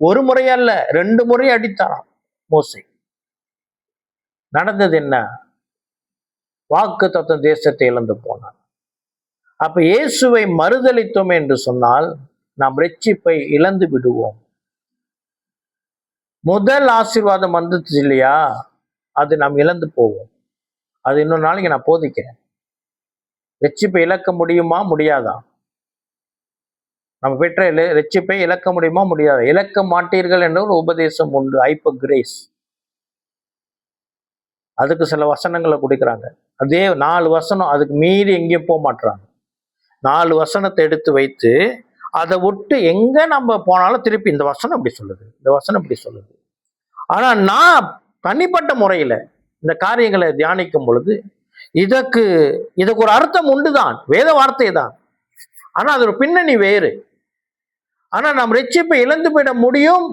ஒரு முறை அல்ல 2 முறை அடித்தாராம் மோசே. நடந்தது என்ன? வாக்குத்தத்த தேசத்தை இழந்து போனான். அப்ப இயேசுவை மறுதலித்தோம் என்று சொன்னால் நாம் ரட்சிப்பை இழந்து விடுவோம். முதல் ஆசீர்வாதம் வந்துச்சு இல்லையா, அது நாம் இழந்து போவோம். அது இன்னொரு நாளைக்கு நான் போதிக்கிறேன். ரட்சிப்பை இழக்க முடியுமா? முடியாதா? நம்ம பெற்ற ரட்சிப்பை இழக்க முடியுமா? முடியாது. இழக்க மாட்டீர்கள் என்ற ஒரு உபதேசம் உண்டு, ஐப்ப கிரேஸ். அதுக்கு சில வசனங்களை கொடுக்குறாங்க. அதே 4 வசனம், அதுக்கு மீறி எங்கேயும் போக மாட்டுறாங்க. 4 வசனத்தை எடுத்து வைத்து அதை விட்டு எங்க நம்ம போனாலும் திருப்பி இந்த வசனம் இப்படி சொல்லுது, இந்த வசனம் இப்படி சொல்லுது. ஆனா நான் தனிப்பட்ட முறையில இந்த காரியங்களை தியானிக்கும் பொழுது இதுக்கு ஒரு அர்த்தம் உண்டுதான், வேத வார்த்தை தான். ஆனா அது ஒரு பின்னணி வேறு. ஆனா நாம் ரட்சிப்பை இழந்து விட முடியும்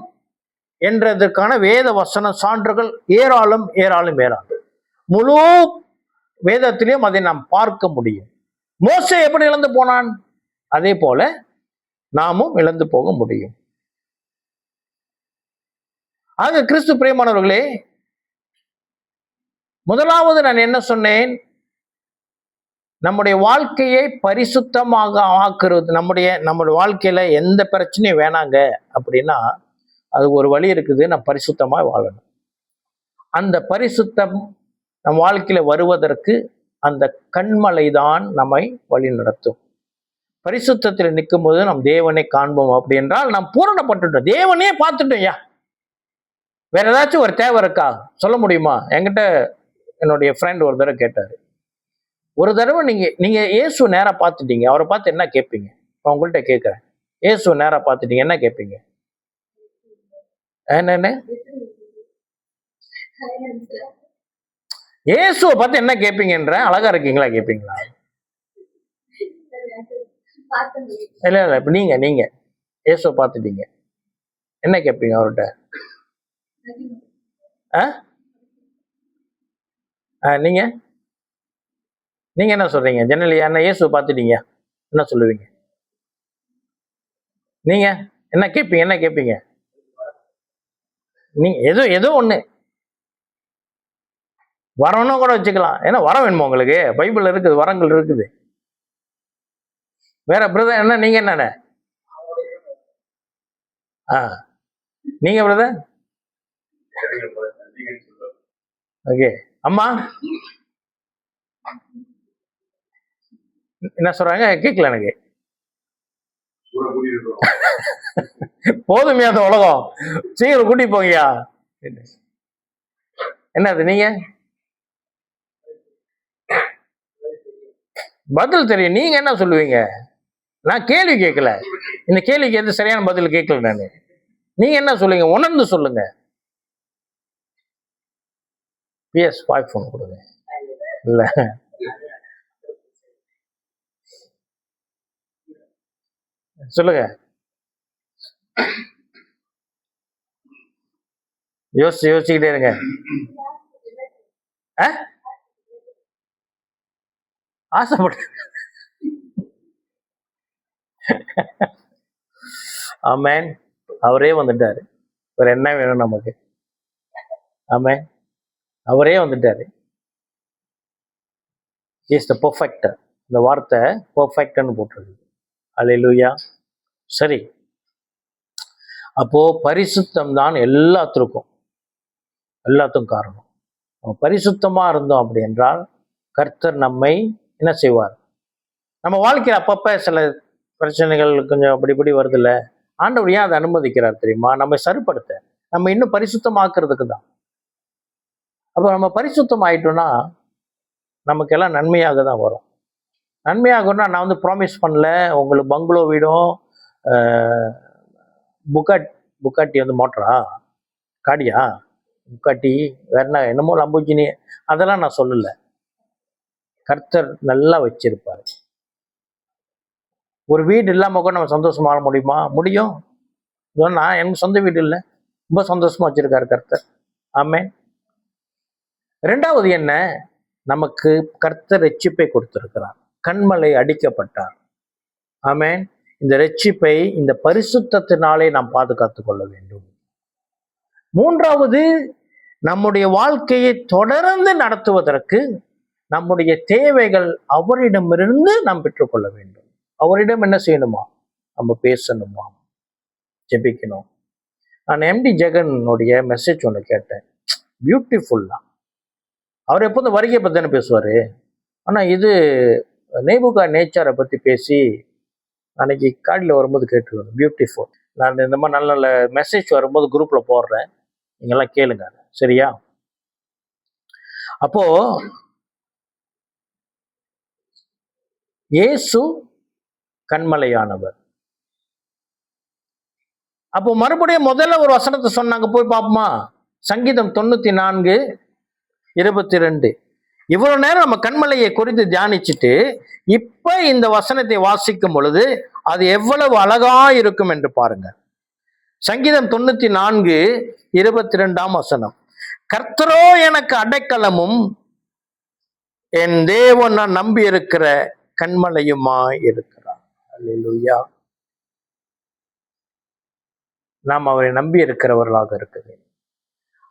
என்றதற்கான வேத வசன சான்றுகள் ஏராளம் ஏராளம் ஏராளம். முழு வேதத்திலையும் அதை நாம் பார்க்க முடியும். மோசே எப்படி இழந்து போனான், அதே போல நாமும் இழந்து போக முடியும். ஆக கிறிஸ்து பிரியமானவர்களே, முதலாவது நான் என்ன சொன்னேன்? நம்முடைய வாழ்க்கையை பரிசுத்தமாக ஆக்குறது. நம்முடைய வாழ்க்கையில எந்த பிரச்சனையும் வேணாங்க அப்படின்னா அது ஒரு வழி இருக்குது. நான் பரிசுத்தமாக வாழணும். அந்த பரிசுத்தம் நம் வாழ்க்கையில வருவதற்கு அந்த கண்மலை தான் நம்மை வழி நடத்தும். பரிசுத்தத்தில் நிற்கும் போது நம் தேவனை காண்போம். அப்படி என்றால் நாம் பூரணப்பட்டுட்டோம், தேவனே பார்த்துட்டோம். ஐயா, வேற ஏதாச்சும் ஒரு தேவை இருக்கா சொல்ல முடியுமா? என்கிட்ட என்னுடைய ஃப்ரெண்ட் ஒரு தடவை கேட்டாரு, ஒரு தடவை நீங்க இயேசு நேரா பார்த்துட்டீங்க, அவரை பார்த்து என்ன கேட்பீங்க? உங்கள்கிட்ட கேட்கிறேன், இயேசு நேரா பார்த்துட்டீங்க, என்ன கேட்பீங்க? என்ன இயேசுவை பார்த்து என்ன கேட்பீங்கன்ற? அழகா இருக்கீங்களா கேட்பீங்களா? இல்ல இல்ல, இப்ப நீங்க இயேசுவை பார்த்துட்டீங்க, என்ன கேட்பீங்க அவர்கிட்ட? நீங்க நீங்க என்ன சொல்றீங்க? ஜெனரலி என்ன இயேசுவை பார்த்துட்டீங்க, என்ன சொல்லுவீங்க? நீங்க என்ன கேட்பீங்க? என்ன கேட்பீங்க நீங்க? ஏதோ ஒண்ணு வரணும் கூட வச்சுக்கலாம். ஏன்னா வரம் வேணுமா உங்களுக்கு? பைபிள் இருக்குது, வரங்கள் இருக்குது. வேற பிரதர் என்ன? நீங்க என்ன? நீங்க பிரதர்? ஓகே. அம்மா என்ன சொல்றாங்க கேட்கல எனக்கு. போதுமையா அந்த உலகம், சீக்கிரம் கூட்டி போங்கயா. என்னது? நீங்க பதில் தெரியும், நீங்க என்ன சொல்லுவீங்க? நான் கேள்வி கேட்கல, இந்த கேள்விக்கு எது சரியான பதில் கேட்கல நானு. நீங்க என்ன சொல்லுங்க, உணர்ந்து சொல்லுங்க. பிஎஸ் 5 போன் கொடுங்க. இல்ல சொல்லுங்க, யோசிச்சுக்கிட்டே இருங்க. ஆசைப்பட்டு ஆமென், அவரே வந்துட்டாரு. வேற என்ன வேணும் நமக்கு? ஆமென், அவரே வந்துட்டாரு. Is the perfect. இந்த வார்த்தை பெர்ஃபெக்ட்னு போட்டிருக்கு. அல்லேலூயா. சரி, அப்போ பரிசுத்தம் தான் எல்லாத்துக்கும் காரணம். பரிசுத்தமா இருந்தோம் அப்படி என்றால் கர்த்தர் நம்மை என்ன செய்வார்? நம்ம வாழ்க்கையில் அப்பப்ப சில பிரச்சனைகள் கொஞ்சம் அப்படி வருது இல்ல, ஆண்டவர் ஏன் அதை அனுமதிக்கிறார் தெரியுமா? நம்ம சரிப்படுத்த, நம்ம இன்னும் பரிசுத்தமாக்குறதுக்கு தான். அப்போ நம்ம பரிசுத்தம் ஆயிட்டோம்னா நமக்கு எல்லாம் நன்மையாக தான் வரும். நன்மையாகும்னா, நான் வந்து ப்ராமிஸ் பண்ணல உங்களுக்கு பங்களோ வீடும் புக்காட்டி வந்து மோட்டரா காடியா புக்காட்டி வேற என்னமோ லம்போர்கினி, அதெல்லாம் நான் சொல்லல. கர்த்தர் நல்லா வச்சிருப்பாரு. ஒரு வீடு இல்லாம கூட நம்ம சந்தோஷமா முடியுமா? முடியும். நான் எனக்கு சொந்த வீடு இல்லை, ரொம்ப சந்தோஷமா வச்சிருக்காரு கர்த்தர். ஆமென். ரெண்டாவது என்ன? நமக்கு கர்த்தர் ரட்சிப்பை கொடுத்திருக்கிறார், கண்மலை அடிக்கப்பட்டார். ஆமென். இந்த ரட்சிப்பை இந்த பரிசுத்தத்தினாலே நாம் பாதுகாத்துக் கொள்ள வேண்டும். மூன்றாவது, நம்முடைய வாழ்க்கையை தொடர்ந்து நடத்துவதற்கு நம்முடைய தேவைகள் அவரிடமிருந்து நாம் பெற்றுக்கொள்ள வேண்டும். அவரிடம் என்ன செய்யணுமா? நம்ம பேசணுமா, ஜெபிக்கணும். நான் எம்டி ஜெகனுடைய மெசேஜ் ஒன்று கேட்டேன், பியூட்டிஃபுல்லா. அவர் எப்போதும் வருகை பற்றி தானே பேசுவார். ஆனால் இது நேபுகாத்நேச்சாரை பற்றி பேசி அன்னைக்கு காலையில் வரும்போது கேட்டுருவேன். பியூட்டிஃபுல். நான் இந்த மாதிரி நல்ல நல்ல மெசேஜ் வரும்போது குரூப்பில் போடுறேன், நீங்கள்லாம் கேளுங்க, சரியா? அப்போ இயேசு கண்மலையானவர். அப்போ மறுபடியும் முதல்ல ஒரு வசனத்தை சொன்னாங்க, போய் பார்ப்போமா? சங்கீதம் 94:22. இவ்வளவு நேரம் நம்ம கண்மலையை குறித்து தியானிச்சுட்டு இப்ப இந்த வசனத்தை வாசிக்கும் பொழுது அது எவ்வளவு அழகா இருக்கும் என்று பாருங்க. சங்கீதம் 94:22 வசனம். கர்த்தரோ எனக்கு அடைக்கலமும் என் தேவன் நான் நம்பி இருக்கிற கண்மலையுமாய் இருக்கிறார். அல்லேலூயா. நாம் அவரை நம்பி இருக்கிறவர்களாக இருக்குது.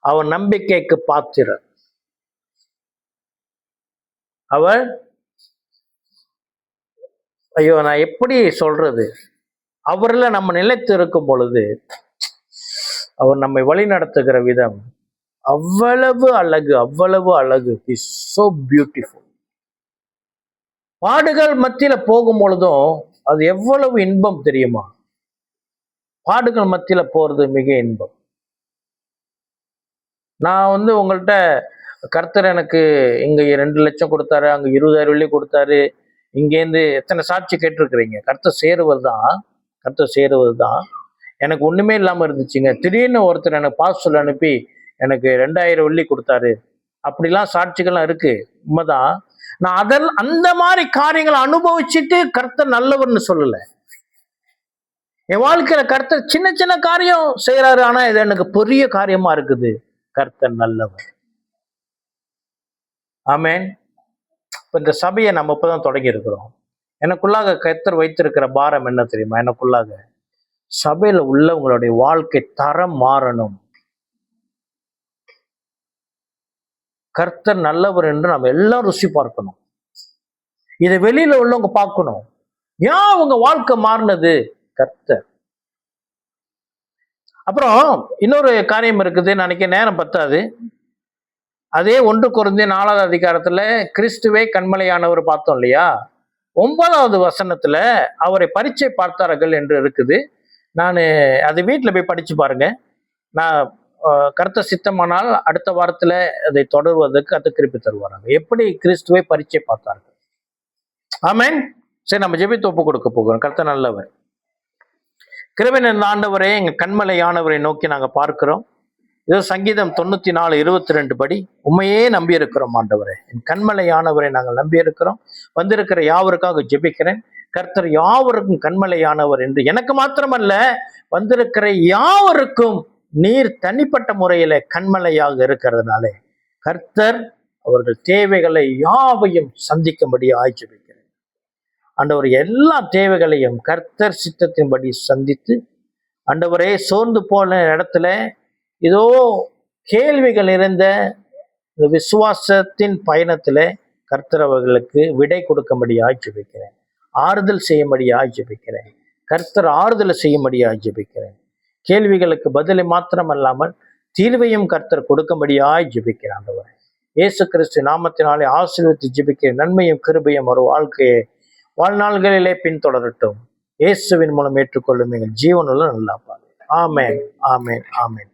அவர் நம்பிக்கைக்கு பாத்திரர். அவர், ஐயோ நான் எப்படி சொல்றது, அவர்ல நம்ம நிலைத்து இருக்கும் பொழுது அவர் நம்மை வழி நடத்துகிற விதம் அவ்வளவு அழகு, அவ்வளவு அழகு. Is so beautiful. பாடுகள் மத்தியில போகும் பொழுதும் அது எவ்வளவு இன்பம் தெரியுமா? பாடுகள் மத்தியில போறது மிக இன்பம். நான் உங்கள்கிட்ட கர்த்தர் எனக்கு இங்க 2 லட்சம் கொடுத்தாரு, அங்க 20,000 வெள்ளி கொடுத்தாரு, இங்கேருந்து எத்தனை சாட்சி கேட்டிருக்கிறீங்க. கர்த்தர் சேருவது தான். எனக்கு ஒண்ணுமே இல்லாம இருந்துச்சுங்க, திடீர்னு ஒருத்தர் எனக்கு பார்சல் அனுப்பி எனக்கு 2,000 வெள்ளி கொடுத்தாரு. அப்படிலாம் சாட்சிகள்லாம் இருக்கு, உண்மைதான். நான் அந்த மாதிரி காரியங்களை அனுபவிச்சுட்டு கர்த்தர் நல்லவர்னு சொல்லல. என் வாழ்க்கையில கர்த்தர் சின்ன சின்ன காரியம் செய்யறாரு, ஆனா இது எனக்கு பெரிய காரியமா இருக்குது. கர்த்தர் நல்லவர். ஆமென். இப்ப இந்த சபையை நம்ம இப்பதான் தொடங்கி இருக்கிறோம். எனக்குள்ளாக கர்த்தர் வைத்திருக்கிற பாரம் என்ன தெரியுமா? எனக்குள்ளாக சபையில உள்ளவங்களுடைய வாழ்க்கை தரம் மாறணும். கர்த்தர் நல்லவர் என்று நம்ம எல்லாம் ருசி பார்க்கணும். இதை வெளியில உள்ளவங்க பார்க்கணும். ஏன் அவங்க வாழ்க்கை மாறினது? கர்த்தர். அப்புறம் இன்னொரு காரியம் இருக்குது, நினைக்க நேரம் பத்தாது. அதே 1 கொரிந்தியர் 4வது அதிகாரத்துல கிறிஸ்துவே கண்மலையானவர் பார்த்தோம் இல்லையா? 9வது வசனத்துல அவரை பரீட்சை பார்த்தார்கள் என்று இருக்குது. நான் அது வீட்டில் போய் படிச்சு பாருங்க. நான் கர்த்தர் சித்தமானால் அடுத்த வாரத்துல அதை தொடர்வதற்கு அது திருப்பி தருவாங்க, எப்படி கிறிஸ்துவை பரீட்சை பார்த்தார்கள். ஆமென். சரி, நம்ம ஜெபித்து ஒப்பு கொடுக்க போகிறோம். கர்த்தர் நல்லவர். கிருபை நிறைந்த ஆண்டவரே, எங்க கண்மலையானவரை நோக்கி நாங்க பார்க்கிறோம். இதோ சங்கீதம் 94:22 படி உண்மையே நம்பி இருக்கிறோம் ஆண்டவரே. என் கண்மலையானவரை நாங்கள் நம்பி இருக்கிறோம். வந்திருக்கிற யாவருக்காக ஜெபிக்கிறேன். கர்த்தர் யாவருக்கும் கண்மலையானவர் என்று, எனக்கு மாத்திரமல்ல வந்திருக்கிற யாவருக்கும் நீர் தனிப்பட்ட முறையில கண்மலையாக இருக்கிறதுனாலே கர்த்தர் அவர்கள் தேவைகளை யாவையும் சந்திக்கும்படியாய் ஜெபிக்கிறேன் ஆண்டவர். எல்லா தேவைகளையும் கர்த்தர் சித்தத்தின்படி சந்தித்து ஆண்டவரே, சோர்ந்து போன இடத்துல இதோ கேள்விகள் இருந்த இந்த விசுவாசத்தின் பயணத்துல கர்த்தர் அவர்களுக்கு விடை கொடுக்கும்படியாய் ஜெபிக்கிறேன். ஆறுதல் செய்யும்படியாய் ஜெபிக்கிறேன். கர்த்தர் ஆறுதல் செய்யும்படியாய் ஜெபிக்கிறேன். கேள்விகளுக்கு பதிலை மாத்திரம் அல்லாமல் தீர்வையும் கர்த்தர் கொடுக்கும்படியாய் ஜெபிக்கிறேன் ஆண்டவரே. இயேசு கிறிஸ்து நாமத்தினாலே ஆசீர்வதித்து ஜெபிக்கிறேன். நன்மையும் கிருபையும் ஒரு வாழ்க்கையை வாழ்நாள்களிலே பின்தொடரட்டும். இயேசுவின் மூலம் ஏற்றுக்கொள்ளும் எங்கள் ஜீவனுள்ள நல்லா. ஆமென், ஆமென், ஆமென்.